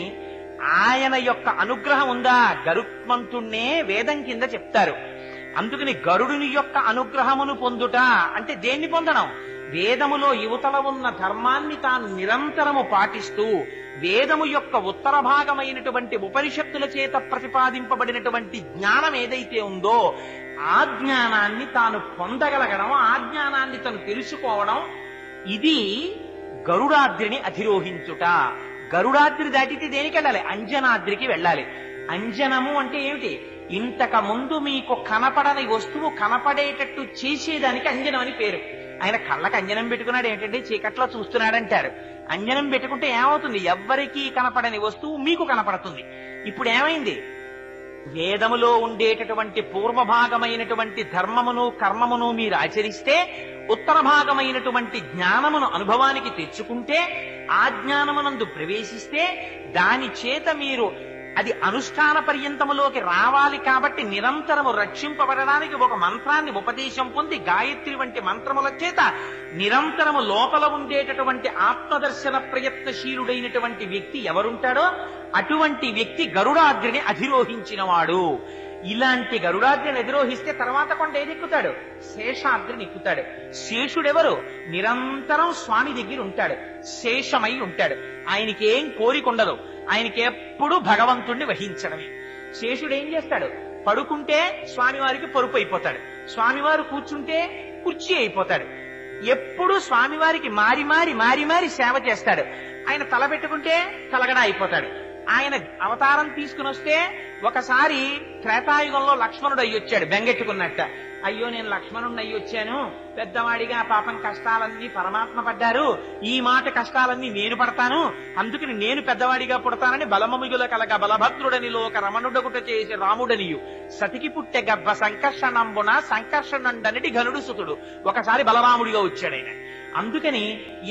ఆయన యొక్క అనుగ్రహం ఉందా? గరుత్మంతుణ్ణే వేదం కింద చెప్తారు. అందుకని గరుడుని యొక్క అనుగ్రహమును పొందుట అంటే దేన్ని పొందడం? వేదములో యువతల ఉన్న ధర్మాన్ని తాను నిరంతరము పాటిస్తూ వేదము యొక్క ఉత్తర భాగమైనటువంటి ఉపనిషత్తుల చేత ప్రతిపాదింపబడినటువంటి జ్ఞానం ఏదైతే ఉందో ఆ జ్ఞానాన్ని తాను పొందగలగడం, ఆ జ్ఞానాన్ని తను తెలుసుకోవడం, ఇది గరుడాద్రిని అధిరోహించుట. గరుడాద్రి దాటితే దేనికి వెళ్ళాలి? అంజనాద్రికి వెళ్ళాలి. అంజనము అంటే ఏమిటి? ఇంతకు ముందు మీకు కనపడని వస్తువు కనపడేటట్టు చేసేదానికి అంజనం అని పేరు. ఆయన కళ్ళకి అంజనం పెట్టుకున్నాడు ఏంటంటే చీకట్లో చూస్తున్నాడంటారు. అంజనం పెట్టుకుంటే ఏమవుతుంది? ఎవ్వరికీ కనపడని వస్తువు మీకు కనపడుతుంది. ఇప్పుడు ఏమైంది? వేదములో ఉండేటటువంటి పూర్వభాగమైనటువంటి ధర్మమును కర్మమును మీరు ఆచరిస్తే, ఉత్తర భాగమైనటువంటి జ్ఞానమును అనుభవానికి తెచ్చుకుంటే, ఆ జ్ఞానమునందు ప్రవేశిస్తే, దాని చేత మీరు అది అనుష్ఠాన పర్యంతములోకి రావాలి. కాబట్టి నిరంతరము రక్షింపబడడానికి ఒక మంత్రాన్ని ఉపదేశం పొంది గాయత్రి వంటి మంత్రముల చేత నిరంతరము లోపల ఉండేటటువంటి ఆత్మదర్శన ప్రయత్నశీలుడైనటువంటి వ్యక్తి ఎవరుంటాడో అటువంటి వ్యక్తి గరుడాద్రిని అధిరోహించినవాడు. ఇలాంటి గరుడాద్రిని అధిరోహిస్తే తర్వాత కొండ ఏది ఎక్కుతాడు? శేషాద్రిని ఎక్కుతాడు. శేషుడెవరు? నిరంతరం స్వామి దగ్గర ఉంటాడు, శేషమై ఉంటాడు. ఆయనకి ఏం కోరిక ఉండదు, ఆయనకి ఎప్పుడు భగవంతుణ్ణి వహించడమే. శేషుడు ఏం చేస్తాడు? పడుకుంటే స్వామివారికి పరుపు అయిపోతాడు, స్వామివారు కూర్చుంటే కుర్చీ అయిపోతాడు. ఎప్పుడు స్వామివారికి మారి మారి మారి మారి సేవ చేస్తాడు. ఆయన తల పెట్టుకుంటే తలగడ అయిపోతాడు. ఆయన అవతారం తీసుకుని వస్తే ఒకసారి త్రేతాయుగంలో లక్ష్మణుడు అయ్యొచ్చాడు బెంగెట్టుకున్నట్ట. అయ్యో నేను లక్ష్మణుడిని అయ్యొచ్చాను, పెద్దవాడిగా పాపం కష్టాలన్నీ పరమాత్మ పడ్డారు, ఈ మాట కష్టాలన్నీ నేను పడతాను, అందుకని నేను పెద్దవాడిగా పుడతానని బలమముగుల కలగ బలభద్రుడని లోక రమణుడగుట చేసి రాముడనియు సతికి పుట్టె గర్భ సంకర్షణంబున సంకర్షణండనటి ఘనుడు సుతుడు. ఒకసారి బలరాముడిగా వచ్చాడు ఆయన. అందుకని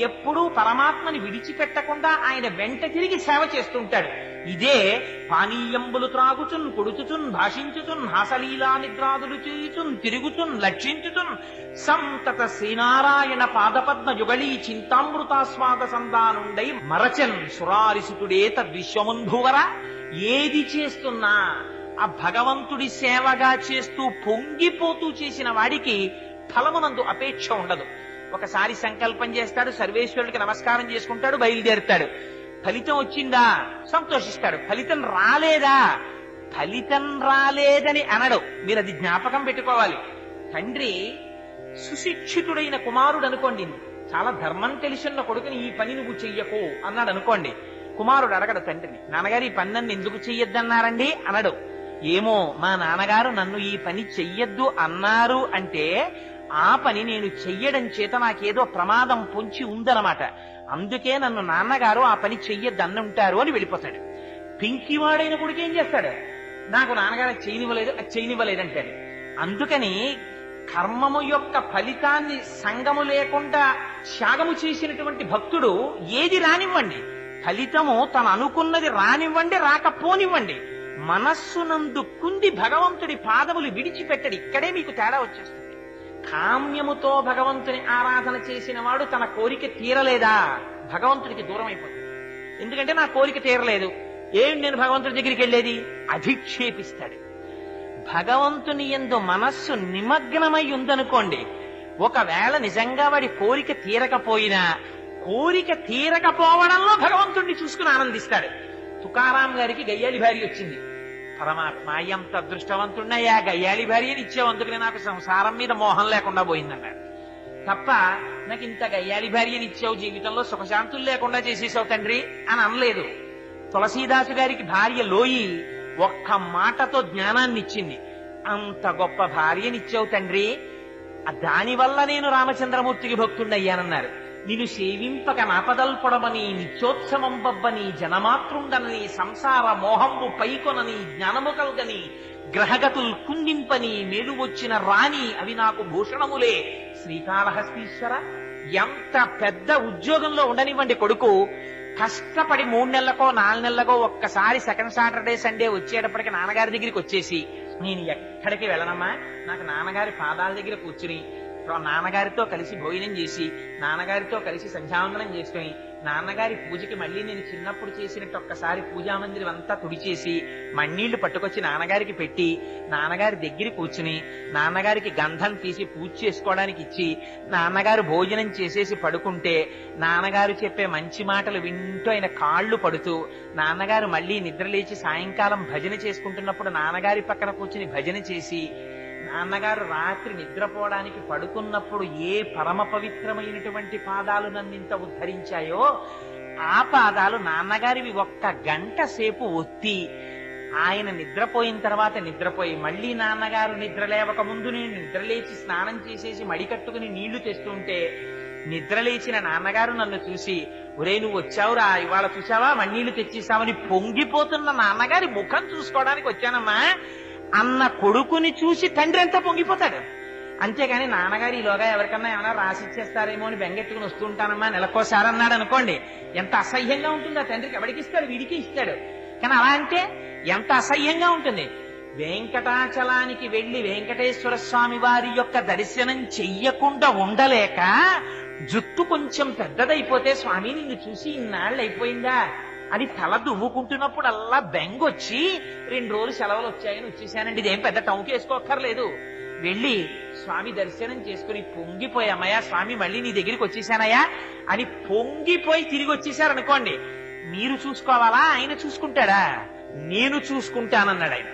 ఎప్పుడూ పరమాత్మని విడిచిపెట్టకుండా ఆయన వెంట తిరిగి సేవ చేస్తుంటాడు. ఇదే పానీయంబులు త్రాగుచున్ కొడుచుచున్ భాషించుచున్ హాసలీలా నిద్రాదులు చేయుచున్ తిరుగుచున్ లక్షించుచున్ సంతత శ్రీనారాయణ పాదపద్మ యుగళీ చింతామృతాస్వాద సందానుండై మరచన్ సురారిసుతుడే తద్విశ్వముంధువర. ఏది చేస్తున్నా ఆ భగవంతుడి సేవగా చేస్తూ పొంగిపోతూ చేసిన వాడికి ఫలమునందు అపేక్ష ఉండదు. ఒకసారి సంకల్పం చేస్తాడు, సర్వేశ్వరుడికి నమస్కారం చేసుకుంటాడు, బయలుదేరుతాడు. ఫలితం వచ్చిందా సంతోషిస్తాడు, ఫలితం రాలేదా ఫలితం రాలేదని అనడు. మీరు అది జ్ఞాపకం పెట్టుకోవాలి. తండ్రి సుశిక్షితుడైన కుమారుడు అనుకోండి, చాలా ధర్మం తెలిసిన కొడుకుని ఈ పని నువ్వు చెయ్యకు అన్నాడు అనుకోండి. కుమారుడు అడగడు తండ్రిని, నాన్నగారు ఈ పని నన్ను ఎందుకు చెయ్యొద్దన్నారండి అనడు. ఏమో మా నాన్నగారు నన్ను ఈ పని చెయ్యొద్దు అన్నారు అంటే ఆ పని నేను చెయ్యడం చేత నాకేదో ప్రమాదం పొంచి ఉందన్నమాట, అందుకే నన్ను నాన్నగారు ఆ పని చెయ్యొద్దు అన్నుంటారు అని వెళ్ళిపోతాడు. పింకివాడైన కొడుకు ఏం చేస్తాడు? నాకు నాన్నగారు అది చేయనివ్వలేదు అంటాడు. అందుకని కర్మము యొక్క ఫలితాన్ని సంగము లేకుండా త్యాగము చేసినటువంటి భక్తుడు ఏది రానివ్వండి, ఫలితము తను అనుకున్నది రానివ్వండి, రాకపోనివ్వండి, మనస్సునందు కుంది భగవంతుడి పాదములు విడిచిపెట్టడు. ఇక్కడే మీకు తేడా వచ్చేస్తుంది. కామ్యముతో భగవంతుని ఆరాధన చేసిన వాడు తన కోరిక తీరలేదా భగవంతుడికి దూరం అయిపోతాడు. ఎందుకంటే నా కోరిక తీరలేదు, ఏం నేను భగవంతుడి దగ్గరికి వెళ్ళేది? అధిక్షేపిస్తాడు. భగవంతుని యందు మనస్సు నిమగ్నమై ఉందనుకోండి, ఒకవేళ నిజంగా వాడి కోరిక తీరకపోయినా కోరిక తీరకపోవడంలో భగవంతుడిని చూసుకుని ఆనందిస్తాడు. తుకారాం గారికి గయ్యాలి భార్య వచ్చింది. పరమాత్మ ఎంత అదృష్టవంతున్నయ్యా, గయ్యాలి భార్యని ఇచ్చావు, అందుకని నాకు సంసారం మీద మోహం లేకుండా పోయిందన్నాడు. తప్ప నాకు ఇంత గయ్యాలి భార్యని ఇచ్చావు, జీవితంలో సుఖశాంతులు లేకుండా చేసేసావు తండ్రి అని అనలేదు. తులసీదాసు గారికి భార్య లోయి ఒక్క మాటతో జ్ఞానాన్ని ఇచ్చింది. అంత గొప్ప భార్యనిచ్చావు తండ్రి, దానివల్ల నేను రామచంద్రమూర్తికి భక్తుడయ్యానన్నారు. నిన్ను సేవింపక నాపదల్పొడమని నిత్యోత్సవం బబ్బని జనమాతృండనని సంసార మోహంబు పైకొనని జ్ఞానము కల్గని గ్రహగతుల్ కుందింపని మేలు వచ్చిన రాణి అవి నాకు భూషణములే. శ్రీకాళహస్తీశ్వర, ఎంత పెద్ద ఉద్యోగంలో ఉండనివ్వండి కొడుకు, కష్టపడి 3 నెలలకో 4 నెలలకో ఒక్కసారి సెకండ్ సాటర్డే సండే వచ్చేటప్పటికి నాన్నగారి దగ్గరికి వచ్చేసి, నేను ఎక్కడికి వెళ్ళనమ్మా, నాకు నాన్నగారి పాదాల దగ్గర కూర్చుని నాన్నగారితో కలిసి భోజనం చేసి నాన్నగారితో కలిసి సంధ్యావందనం చేసుకుని నాన్నగారి పూజకి మళ్ళీ నేను చిన్నప్పుడు చేసినట్టు ఒక్కసారి పూజా మందిరం అంతా తుడిచేసి మన్నీళ్లు పట్టుకొచ్చి నాన్నగారికి పెట్టి నాన్నగారి దగ్గర కూర్చుని నాన్నగారికి గంధం తీసి పూజ చేసుకోవడానికి ఇచ్చి నాన్నగారు భోజనం చేసేసి పడుకుంటే నాన్నగారు చెప్పే మంచి మాటలు వింటూ ఆయన కాళ్ళు పడుతూ నాన్నగారు మళ్ళీ నిద్రలేచి సాయంకాలం భజన చేసుకుంటున్నప్పుడు నాన్నగారి పక్కన కూర్చుని భజన చేసి నాన్నగారు రాత్రి నిద్రపోవడానికి పడుకున్నప్పుడు ఏ పరమ పవిత్రమైనటువంటి పాదాలు నన్నింత ఉద్ధరించాయో ఆ పాదాలు నాన్నగారివి 1 గంట సేపు ఒత్తి ఆయన నిద్రపోయిన తర్వాత నిద్రపోయి మళ్ళీ నాన్నగారు నిద్ర లేవక ముందు నేను నిద్రలేచి స్నానం చేసేసి మడి కట్టుకుని నీళ్లు తెస్తుంటే నిద్రలేచిన నాన్నగారు నన్ను చూసి, ఒరే నువ్వు వచ్చావురా, ఇవాళ చూసావా మన్నీళ్లు తెచ్చేసావని పొంగిపోతున్న నాన్నగారి ముఖం చూసుకోవడానికి వచ్చానమ్మా అన్న కొడుకుని చూసి తండ్రి ఎంత పొంగిపోతాడు. అంతేగాని నాన్నగారు ఈలోగా ఎవరికన్నా ఏమైనా రాసిచ్చేస్తారేమో అని బెంగెట్టుకుని వస్తుంటానమ్మా నెలకోసారి అన్నాడు అనుకోండి, ఎంత అసహ్యంగా ఉంటుంది. ఆ తండ్రికి ఎవరికి ఇస్తాడు? వీడికి ఇస్తాడు. కానీ అలా అంటే ఎంత అసహ్యంగా ఉంటుంది. వెంకటాచలానికి వెళ్లి వెంకటేశ్వర స్వామి వారి యొక్క దర్శనం చెయ్యకుండా ఉండలేక జుట్టు కొంచెం పెద్దదైపోతే స్వామి నిన్ను చూసి ఇన్నాళ్ళు అయిపోయిందా అని తల దువ్వుకుంటున్నప్పుడల్లా బెంగొచ్చి 2 రోజులు సెలవులు వచ్చాయని వచ్చేసానండి, ఇదేం పెద్ద టౌన్ వేసుకోక్కర్లేదు, వెళ్ళి స్వామి దర్శనం చేసుకుని పొంగిపోయి అమ్మయ్యా స్వామి మళ్ళీ నీ దగ్గరికి వచ్చేసానయ్యా అని పొంగిపోయి తిరిగి వచ్చేసారనుకోండి, మీరు చూసుకోవాలా ఆయన చూసుకుంటాడా? నేను చూసుకుంటానన్నాడు ఆయన.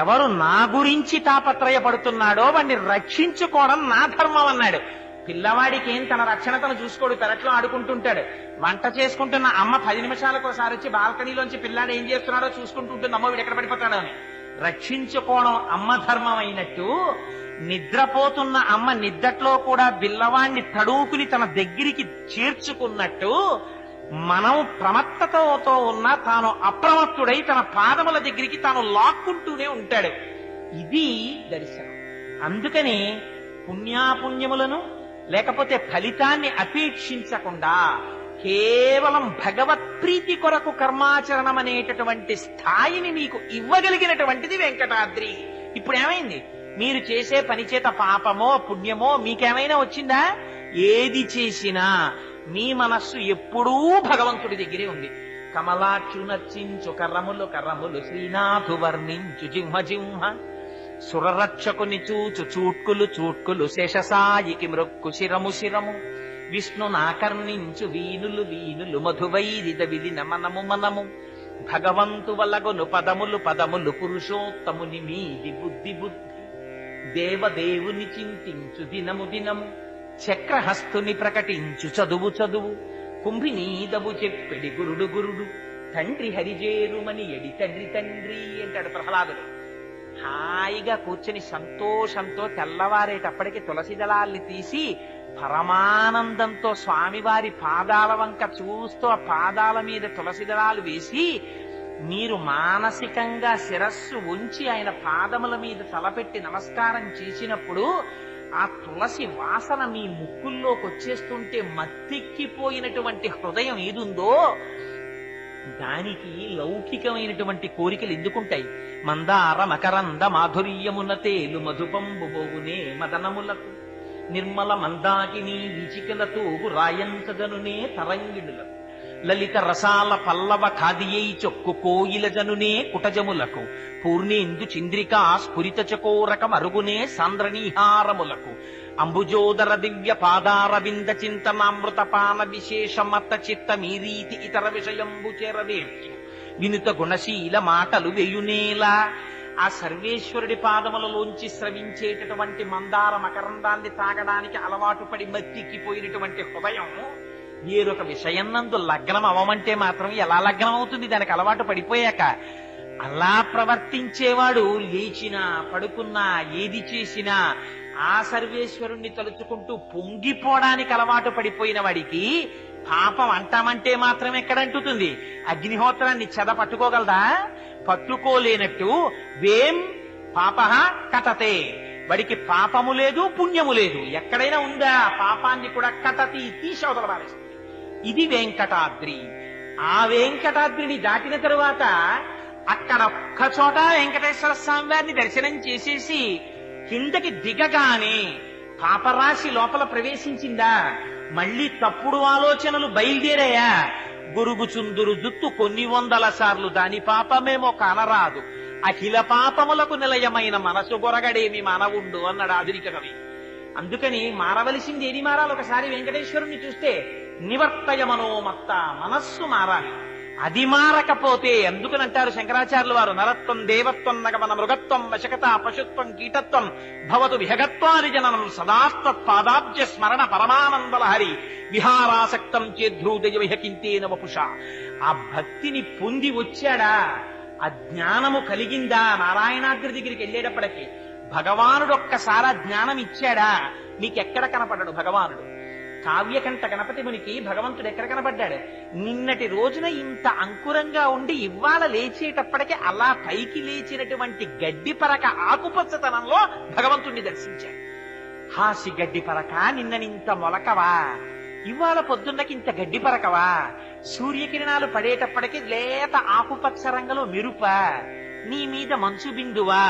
ఎవరు నా గురించి తాపత్రయపడుతున్నాడో వాడిని రక్షించుకోవడం నా ధర్మం అన్నాడు. పిల్లవాడికి ఏం తన రక్షణ తను చూసుకోడు, పెరట్లో ఆడుకుంటుంటాడు. వంట చేసుకుంటున్న అమ్మ 10 నిమిషాలకు ఒకసారి వచ్చి బాల్కనీలోంచి పిల్లాడు ఏం చేస్తున్నాడో చూసుకుంటుంటుంది, అమ్మ వీడు ఎక్కడ పడిపోతాడో అని. రక్షించుకోవడం అమ్మ ధర్మం అయినట్టు నిద్రపోతున్న అమ్మ నిద్దట్లో కూడా పిల్లవాడిని తడువుకుని తన దగ్గరికి చేర్చుకున్నట్టు మనం ప్రమత్తతతో ఉన్న తాను అప్రమత్తుడై తన పాదముల దగ్గరికి తాను లాక్కుంటూనే ఉంటాడు. ఇది దర్శనం. అందుకని పుణ్యాపుణ్యములను లేకపోతే ఫలితాన్ని అపేక్షించకుండా కేవలం భగవత్ ప్రీతి కొరకు కర్మాచరణం అనేటటువంటి స్థాయిని మీకు ఇవ్వగలిగినటువంటిది వెంకటాద్రి. ఇప్పుడు ఏమైంది? మీరు చేసే పని చేత పాపమో పుణ్యమో మీకేమైనా వచ్చిందా? ఏది చేసినా మీ మనస్సు ఎప్పుడూ భగవంతుడి దగ్గరే ఉంది. కమలాక్షు నర్చించు కర్రములు కర్రములు శ్రీనాథు వర్ణించు జింహ జింహ సురరక్షకుని చూచు చూట్కులు చూట్కులు శేషసాయికి మృక్కు శిరము శిరము విష్ణు నాకర్ణించు వీనులు వీనులు మధువైరిద విలిన మనము మనము భగవంతు వలగొను పదములు పదములు పురుషోత్తముని మీది బుద్ధి బుద్ధి దేవదేవుని చింతించు దినము దినము చక్రహస్తుని ప్రకటించు చదువు చదువు కుంభినీదవు చెప్పెడి గురుడు గురుడు తండ్రి హరిజేరుమని ఎడి తండ్రి తండ్రి అంటాడు ప్రహ్లాదుడు. హాయిగా కూర్చుని సంతోషంతో తెల్లవారేటప్పటికి తులసి దళాల్ని తీసి పరమానందంతో స్వామివారి పాదాల వంక చూస్తూ ఆ పాదాల మీద తులసి దళాలు వేసి మీరు మానసికంగా శిరస్సు ఉంచి ఆయన పాదముల మీద తలపెట్టి నమస్కారం చేసినప్పుడు ఆ తులసి వాసన మీ ముక్కుల్లోకి వచ్చేస్తుంటే మత్తెక్కిపోయినటువంటి హృదయం ఏదుందో దానికి లౌకికమైనటువంటి కోరికలు ఎందుకుంటాయి? మందార మకరంద మాధుర్యమున తేలు మధుపంబు బోగునే మదనములకు నిర్మల మందాకిని విచికలతో రాయంచగనునే తరంగిడులకు లలిత రసాల పల్లవ ఖాదియై చొక్కు కోయిల జనునే కుటజములకు పూర్ణేందు చంద్రికా స్ఫురిత చకోరక మరుగునే సాంద్రనీహారములకు అంబుజోదర దివ్య పాదార వింద చింతనామృత పాన విశేష మత్త చిత్త మీరీతి ఇతర విషయంబు చేరవేర్చు వినుత గుణశీల మాటలు వేయునేలా. ఆ సర్వేశ్వరుడి పాదములలోంచి స్రవించేటటువంటి మందార మకరందాన్ని తాగడానికి అలవాటు పడి మత్తిక్కిపోయినటువంటి హృదయం వేరొక విషయం నందు లగ్నం అవమంటే మాత్రం ఎలా లగ్నం అవుతుంది? దానికి అలవాటు పడిపోయాక. అలా ప్రవర్తించేవాడు లేచినా పడుకున్నా ఏది చేసినా ఆ సర్వేశ్వరుణ్ణి తలుచుకుంటూ పొంగిపోవడానికి అలవాటు పడిపోయిన వాడికి పాపం అంటామంటే మాత్రం ఎక్కడంటుతుంది? అగ్నిహోత్రాన్ని చెద పట్టుకోగలదా? పట్టుకోలేనట్టు వేం పాపః కటతే, వాడికి పాపము లేదు పుణ్యము లేదు. ఎక్కడైనా ఉందా? పాపాన్ని కూడా కటతి తీసి అవతల పారేస్తుంది. ఇది వెంకటాద్రి. ఆ వెంకటాద్రిని దాటిన తరువాత అక్కడ ఒక్క చోట వెంకటేశ్వర స్వామి వారిని దర్శనం చేసేసి కిందకి దిగగానే పాపరాశి లోపల ప్రవేశించిందా? మళ్ళీ తప్పుడు ఆలోచనలు బయలుదేరాయా? గురుగుచుందురు జుత్తు కొన్ని వందల సార్లు దాని పాపమేమో కానరాదు, అఖిల పాపములకు నిలయమైన మనసు గొరగడేమి మానవుండు అన్నాడు ఆధునిక కవి. అందుకని మారవలసింది ఏది మారాలి? ఒకసారి వెంకటేశ్వరుణ్ణి చూస్తే నివర్తయ మనోమత్త, మనస్సు మారాలి. అది మారకపోతే అందుకనంటారు శంకరాచార్యులు వారు, నరత్వం దేవత్వం నగమన మృగత్వం వశకత పశుత్వం కీటత్వం భవతు విహగత్వాని జననం సదాస్తత్ పాదాబ్జ స్మరణ పరమానందలహరి విహారాసక్తం చేద్రూదయ విహకింతేన వపుష. ఆ భక్తిని పొంది వచ్చాడా? ఆ జ్ఞానము కలిగిందా? నారాయణాద్రి దగ్గరికి వెళ్ళేటప్పటికి భగవానుడు ఒక్కసారి ఆ జ్ఞానం ఇచ్చాడా? నీకెక్కడ కనపడ్డాడు భగవానుడు? కావ్యకంఠ గణపతి మునికి భగవంతుడు ఎక్కడ కనపడ్డాడు? నిన్నటి రోజున ఇంత అంకురంగా ఉండి ఇవాళ లేచేటప్పటికి అలా పైకి లేచినటువంటి గడ్డి పరక ఆకుపచ్చతనంలో భగవంతుణ్ణి దర్శించాడు. హాసి గడ్డి పరక, నిన్ననింత మొలకవా, ఇవాళ పొద్దున్నకి ఇంత గడ్డి పరకవా, సూర్యకిరణాలు పడేటప్పటికి లేత ఆకుపచ్చ రంగులో మెరుప, నీ మీద మంచు బిందువా,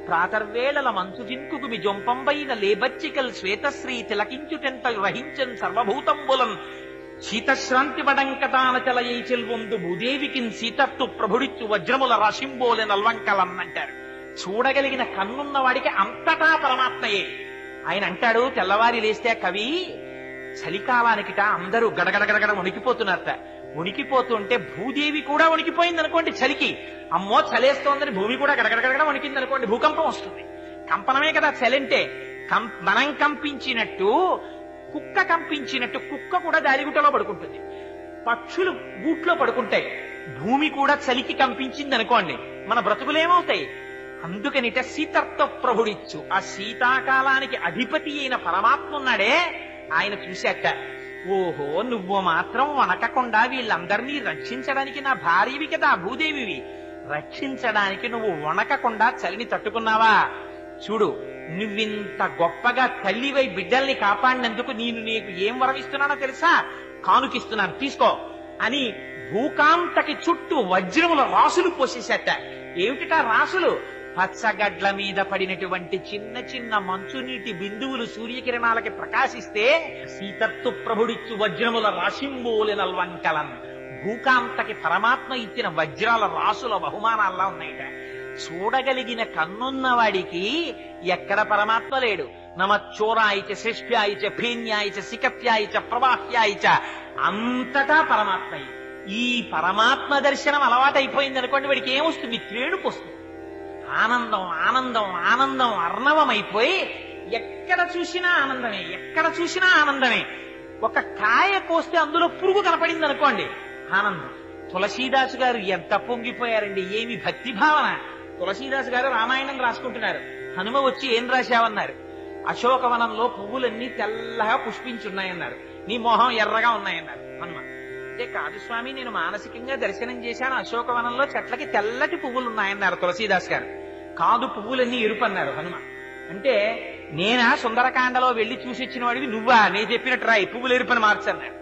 ప్రాతర్వేళల మంచు జింకుకు మీ జొంపంబైన లేబచ్చికల్ శ్వేతశ్రీ తిలకించుటెంత రహించన్ సర్వభూతంబులం శీతశ్రాంతి వడంకతాన చలయై చెల్వొందు భూదేవికిన్ సీతత్తు ప్రభుడిచ్చు వజ్రముల రాశింబోలె నల్వంకలన్నంటారు. చూడగలిగిన కన్నున్న వాడికి అంతటా పరమాత్మయే. ఆయన అంటాడు, తెల్లవారి లేస్తే కవి చలికాలానికిట అందరూ గడగడగడగడ వణికిపోతున్నారట. వణికిపోతుంటే భూదేవి కూడా వణికిపోయింది అనుకోండి చలికి. అమ్మో చలేస్తోందని భూమి కూడా గడగడగడగడ వణికింది అనుకోండి, భూకంపం వస్తుంది. కంపనమే కదా చలంటే. మనం కంపించినట్టు కుక్క కంపించినట్టు కుక్క కూడా దారిగుట్టలో పడుకుంటుంది, పక్షులు గూట్లో పడుకుంటాయి. భూమి కూడా చలికి కంపించింది అనుకోండి, మన బ్రతుకులేమవుతాయి? అందుకనిట శీతత్వ ప్రభుడిచ్చు, ఆ శీతాకాలానికి అధిపతి అయిన పరమాత్మ ఉన్నాడే, ఆయన చూశాట, ఓహో నువ్వు మాత్రం వణకకుండా వీళ్ళందరినీ రక్షించడానికి నా భార్యవి కదా భూదేవివి, రక్షించడానికి నువ్వు వణకకుండా చలిని తట్టుకున్నావా? చూడు, నువ్వింత గొప్పగా తల్లివై బిడ్డల్ని కాపాడినందుకు నీకు ఏం వరమిస్తున్నానో తెలుసా? కానుకిస్తున్నాను, తీసుకో అని భూకాంతకి చుట్టూ వజ్రముల రాసులు పోసేశాట. ఏమిటిటా రాసులు? పచ్చగడ్ల మీద పడినటువంటి చిన్న చిన్న మంచునీటి బిందువులు సూర్యకిరణాలకి ప్రకాశిస్తే సీతత్తు ప్రభుడిచ్చు వజ్రముల రాశింబోలెనల్వంకలన్, భూకాంతకి పరమాత్మ ఇచ్చిన వజ్రాల రాసుల బహుమానాల్లా ఉన్నాయిట. చూడగలిగిన కన్నున్న వాడికి ఎక్కడ పరమాత్మ లేడు. నమచ్చోరాయిచ శిష్యాయిచ ఫేన్యాయిచ సికత్యాయిచ ప్రవాహ్యాయిచ, అంతటా పరమాత్మ. ఈ పరమాత్మ దర్శనం అలవాటైపోయింది అనుకోండి, వాడికి ఏమొస్తుంది? తేడుపు వస్తుంది. ఆనందం ఆనందం ఆనందం అర్ణవమైపోయి ఎక్కడ చూసినా ఆనందమే, ఎక్కడ చూసినా ఆనందమే. ఒక కాయ కోస్తే అందులో పురుగు కనపడింది అనుకోండి, ఆనందం. తులసీదాసు గారు ఎంత పొంగిపోయారండి, ఏమి భక్తి భావన. తులసీదాసు గారు రామాయణం రాసుకుంటున్నారు. హనుమ వచ్చి ఏం రాశావన్నారు? అశోకవనంలో పువ్వులన్నీ తెల్లగా పుష్పించున్నాయన్నారు, నీ మొహం ఎర్రగా ఉన్నాయన్నారు హనుమ. అంటే కాదు స్వామి, నేను మానసికంగా దర్శనం చేశాను, అశోకవనంలో చెట్లకి తెల్లటి పువ్వులు ఉన్నాయన్నారు తులసీదాస్ గారు. కాదు, పువ్వులన్నీ ఎరుపు అన్నారు హనుమ. అంటే నేనా సుందరకాండలో వెళ్లి చూసి వచ్చిన వాడివి నువ్వా? నేను చెప్పినట్టు రాయి, పువ్వులు ఎరుపని మార్చన్నారు.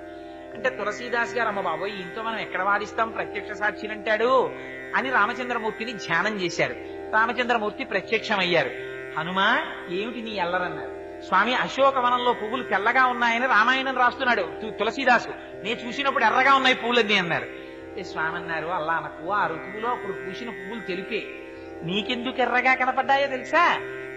అంటే తులసీదాస్ గారు, అమ్మ బాబోయ్ ఇంతో మనం ఎక్కడ వాదిస్తాం, ప్రత్యక్ష సాక్షినంటాడు అని రామచంద్రమూర్తిని ధ్యానం చేశారు. రామచంద్రమూర్తి ప్రత్యక్షమయ్యారు. హనుమ ఏమిటి నీ ఎల్లరన్నారు. స్వామి అశోకవనంలో పువ్వులు తెల్లగా ఉన్నాయని రామాయణం రాస్తున్నాడు తులసీదాసు, నేను చూసినప్పుడు ఎర్రగా ఉన్నాయి పువ్వులన్నీ అన్నారు. స్వామి అన్నారు, అల్లా అనకు, ఆ ఋతువులో అప్పుడు పూసిన పువ్వులు తెలిపే, నీకెందుకు ఎర్రగా కనపడ్డాయో తెలుసా?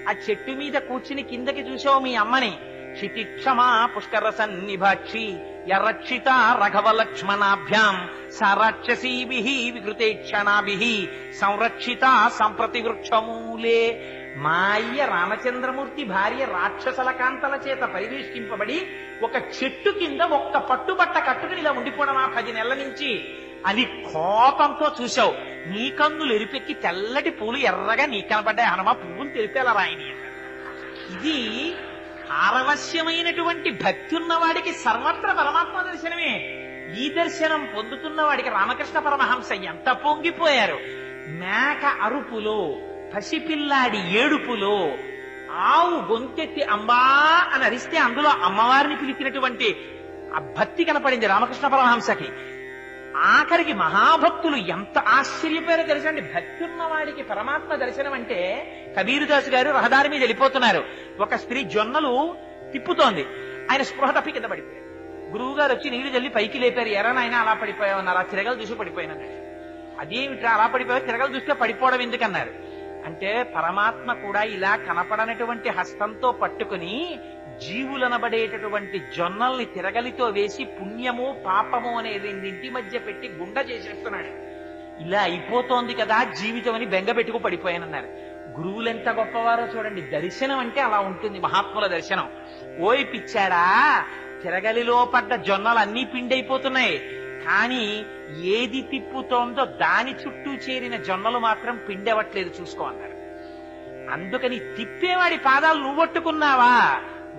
ఆ చెట్టు మీద కూర్చుని కిందకి చూసావు మీ అమ్మని, క్షితిక్షమా పుష్కర సన్నిభాక్షి యరక్షిత రఘవ లక్ష్మణాభ్యాం సారాక్షసీభిః వికృతేక్షణాభిః సంరక్షిత సంప్రతి వృక్షమూలే. మా అయ్య రామచంద్రమూర్తి భార్య రాక్షసల కాంతల చేత పరివేష్టింపబడి ఒక చెట్టు కింద ఒక్క పట్టుబట్ట కట్టుకుని ఇలా ఉండిపోవడమా 10 నెలల నుంచి అని కోపంతో చూశావు. నీ కన్నులు ఎరిపెక్కి తెల్లటి పూలు ఎర్రగా నీ కనపడ్డాయి హనుమ, పువ్వులు తెలిపేలా రాయని. ఇది పారవశ్యమైనటువంటి భక్తి ఉన్నవాడికి సర్వత్ర పరమాత్మ దర్శనమే. ఈ దర్శనం పొందుతున్న వాడికి రామకృష్ణ పరమహంస ఎంత పొంగిపోయారు. మేక అరుపులో, పసిపిల్లాడి ఏడుపులో, ఆవు గొంతెత్తి అంబా అని అరిస్తే అందులో అమ్మవారిని పిలిచినటువంటి ఆ భక్తి కనపడింది రామకృష్ణ పరమహంసకి. ఆఖరికి మహాభక్తులు ఎంత ఆశ్చర్యపోయారో తెలుసండి. భక్తి ఉన్నవాడికి పరమాత్మ దర్శనం అంటే, కబీరుదాసు గారు రహదారి మీద వెళ్ళిపోతున్నారు. ఒక స్త్రీ జొన్నలు తిప్పుతోంది, ఆయన స్పృహ తప్పి కింద పడిపోయారు. గురువు గారు వచ్చి నీళ్లు జల్లి పైకి లేపారు. ఎరనైనా అలా పడిపోయావు అన్నారు. ఆ తిరగలు చూసి పడిపోయినన్నారు. అదేమిట్రా అలా పడిపోయావు, తిరగలు చూస్తే పడిపోవడం ఎందుకన్నారు. అంటే పరమాత్మ కూడా ఇలా కనపడనటువంటి హస్తంతో పట్టుకుని జీవులనబడేటటువంటి జొన్నల్ని తిరగలితో వేసి పుణ్యము పాపము అనే రెండింటి మధ్య పెట్టి గుండ చేసేస్తున్నాడు. ఇలా అయిపోతోంది కదా జీవితం అని బెంగ పెట్టుకు పడిపోయానన్నారు. గురువులెంత గొప్పవారో చూడండి. దర్శనం అంటే అలా ఉంటుంది, మహాత్ముల దర్శనం. ఓయ్ పిచ్చాడా, తిరగలిలో పడ్డ జొన్నలు అన్నీ పిండైపోతున్నాయి, కానీ ఏది తిప్పుతోందో దాని చుట్టూ చేరిన జొన్నలు మాత్రం పిండవట్లేదు, చూసుకో అన్నారు. అందుకని తిప్పేవాడి పాదాలు నువ్వొట్టుకున్నావా,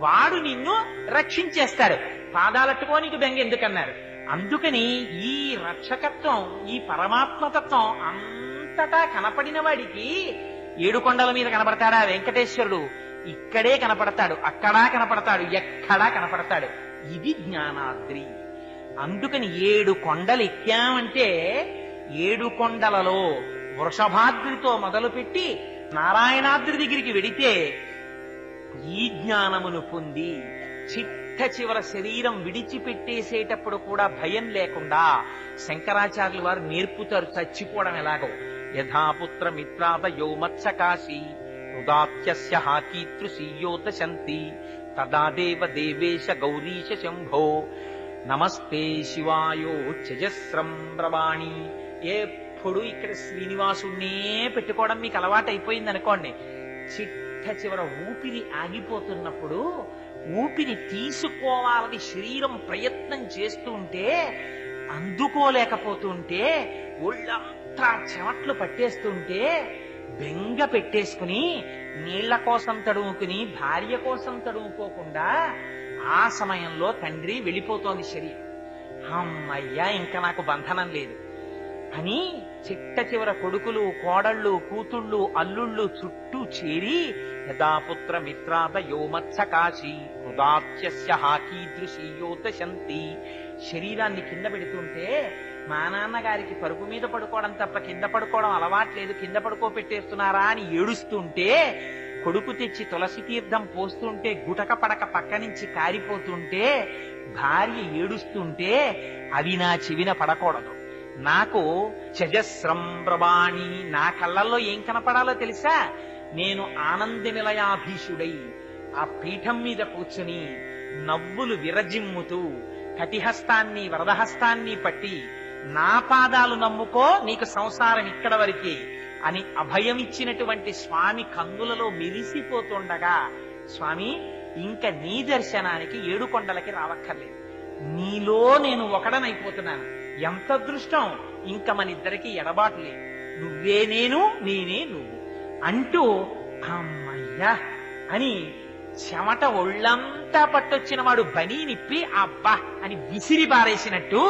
వాడు నిన్ను రక్షించేస్తాడు. పాదాలట్టుకో నీకు బెంగ ఎందుకన్నారు. అందుకని ఈ రక్షకత్వం, ఈ పరమాత్మతత్వం అంతటా కనపడిన వాడికి 7 కొండల మీద కనపడతాడా వెంకటేశ్వరుడు? ఇక్కడే కనపడతాడు, అక్కడా కనపడతాడు, ఎక్కడా కనపడతాడు. ఇది జ్ఞానాద్రి. అందుకని 7 కొండలు ఎక్కామంటే 7 కొండలలో వృషభాద్రితో మొదలుపెట్టి నారాయణాద్రి దగ్గరికి వెడితే ఈ జ్ఞానమును పొంది చిట్ట చివర శరీరం విడిచిపెట్టేసేటప్పుడు కూడా భయం లేకుండా శంకరాచార్యులు వారు నేర్పుతారు చచ్చిపోవడం ఎలాగో. యథాపుత్ర మిత్రాదయో మత్సకాశి హృదాత్యస్య హాకీతృశీయోత శంతి తదా దేవ దేవేశ గౌరీశ శంభో నమస్తే శివాయో చజస్రం బ్రవాణి. ఎప్పుడు ఇక్కడ శ్రీనివాసుణ్ణే పెట్టుకోవడం మీకు అలవాటు అయిపోయింది అనుకోండి. చిట్ట చివర ఊపిరి ఆగిపోతున్నప్పుడు ఊపిరి తీసుకోవాలని శరీరం ప్రయత్నం చేస్తుంటే అందుకోలేకపోతుంటే ఒళ్ళంతా చెమట్లు పట్టేస్తుంటే బెంగ పెట్టేసుకుని నీళ్ల కోసం తడుముకుని భార్య కోసం తడుముకోకుండా ఆ సమయంలో తండ్రి వెళ్ళిపోతోంది శరీరం. అమ్మయ్యా ఇంకా నాకు బంధనం లేదు అని చిట్ట చివర కొడుకులు కోడళ్ళు కూతుళ్ళు అల్లుళ్ళు చుట్టూ చేరి యథాపుత్ర మిత్రాద యోమత్సకాశి హృదాత్యస్య హాకీదృశీయోదశంతి. శరీరాన్ని కింద పెడుతుంటే మా నాన్నగారికి పరుపు మీద పడుకోవడం తప్ప కింద పడుకోవడం అలవాట్లేదు, కింద పడుకోబెట్టేస్తున్నారా అని ఏడుస్తుంటే కొడుకు తెచ్చి తులసి తీర్థం పోస్తుంటే గుటక పడక పక్క నుంచి కారిపోతుంటే భార్య ఏడుస్తుంటే అవి నా చెవిన పడకూడదు. నాకు చజస్రం బ్రవాణి, నా కళ్ళల్లో ఏం కనపడాలో తెలుసా? నేను ఆనంద నిలయాధీశుడై ఆ పీఠం మీద కూర్చుని నవ్వులు విరజిమ్ముతూ కటిహస్తాన్ని వరదహస్తాన్ని పట్టి నా పాదాలు నమ్ముకో నీకు సంసారం ఇక్కడ వరకే అని అభయమిచ్చినటువంటి స్వామి కన్నులలో మెరిసిపోతుండగా, స్వామి ఇంక నీ దర్శనానికి 7 కొండలకి రావక్కర్లేదు, నీలో నేను ఒకడనైపోతున్నాను. ఎంత అదృష్టం! ఇంక మనిద్దరికి ఎడబాటు లేదు, నువ్వే నేను నేనే నువ్వు అంటూ అమ్మయ్యా అని చెమట ఒళ్ళంతా పట్టొచ్చిన వాడు బనీ నిప్పి అబ్బా అని విసిరి పారేసినట్టు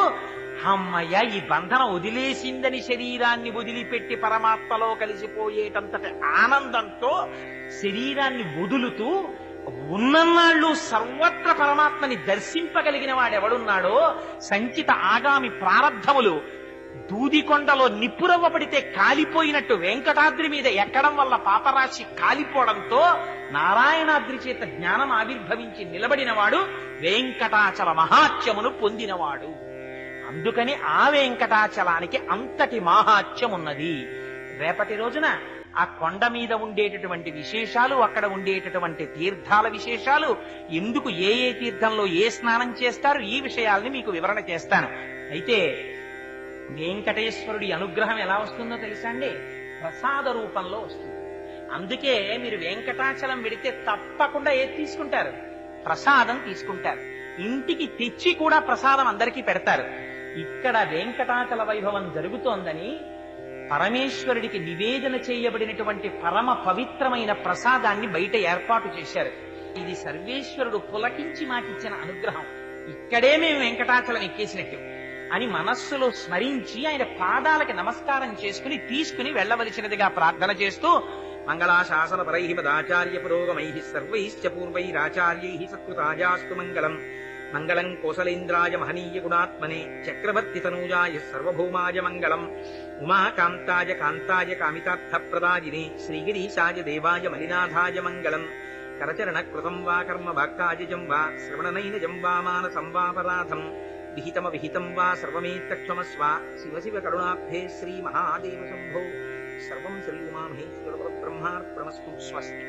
అమ్మయ్య ఈ బంధనం వదిలేసిందని శరీరాన్ని వదిలిపెట్టి పరమాత్మలో కలిసిపోయేటంతటి ఆనందంతో శరీరాన్ని వదులుతూ ఉన్నన్నాళ్ళు సర్వత్ర పరమాత్మని దర్శింపగలిగిన వాడెవడున్నాడో సంచిత ఆగామి ప్రారబ్ధములు దూదికొండలో నిప్పురవ్వ పడితే కాలిపోయినట్టు వెంకటాద్రి మీద ఎక్కడం వల్ల పాపరాశి కాలిపోవడంతో నారాయణాద్రి చేత జ్ఞానం ఆవిర్భవించి నిలబడినవాడు వెంకటాచల మహాత్యమును పొందినవాడు. అందుకని ఆ వెంకటాచలానికి అంతటి మహాత్యం ఉన్నది. రేపటి రోజున ఆ కొండ మీద ఉండేటటువంటి విశేషాలు, అక్కడ ఉండేటటువంటి తీర్థాల విశేషాలు, ఎందుకు ఏ ఏ తీర్థంలో ఏ స్నానం చేస్తారు, ఈ విషయాల్ని మీకు వివరణ చేస్తాను. అయితే వెంకటేశ్వరుడి అనుగ్రహం ఎలా వస్తుందో తెలుసా అండి? ప్రసాద రూపంలో వస్తుంది. అందుకే మీరు వెంకటాచలం వెడితే తప్పకుండా ఏది తీసుకుంటారు? ప్రసాదం తీసుకుంటారు. ఇంటికి తెచ్చి కూడా ప్రసాదం అందరికీ పెడతారు. ఇక్కడ వెంకటాచల వైభవం జరుగుతోందని పరమేశ్వరుడికి నివేదన చేయబడినటువంటి పరమ పవిత్రమైన ప్రసాదాన్ని బయట ఏర్పాటు చేశారు. ఇది సర్వేశ్వరుడు పులకించి మాకిచ్చిన అనుగ్రహం, ఇక్కడే మేము వెంకటాచలం ఎక్కేసినట్టు అని మనస్సులో స్మరించి ఆయన పాదాలకి నమస్కారం చేసుకుని తీసుకుని వెళ్లవలసినదిగా ప్రార్థన చేస్తూ మంగళాశాసన పరై మదాచార్య పురోగమై సర్వైశ్చ పూర్వైరాచార్యై సత్కృతాయాస్తు మంగళం. మంగళం కోసలేంద్రాయ మహనీయ గుణాత్మనే చక్రవర్తి తనూజాయ సర్వభౌమాయ మంగళం. ఉమాకాంతాయ కాంతాయ కామితార్థప్రదాయినే శ్రీగిరీశాయ దేవాయ మలినాథాయ మంగళం. కరచరణ కృతం వా కర్మ వాక్కాయజం వా శ్రవణనైనజం వా మానసం వాపరాధం విహితమ విహితం వా సర్వమేత్తక్షమస్వ. శివ శివ కరుణాబ్ధే శ్రీ మహాదేవ శంభో. సర్వం శ్రీ ఉమామహేశ్వర బ్రహ్మార్పణమస్తు. స్వస్తి.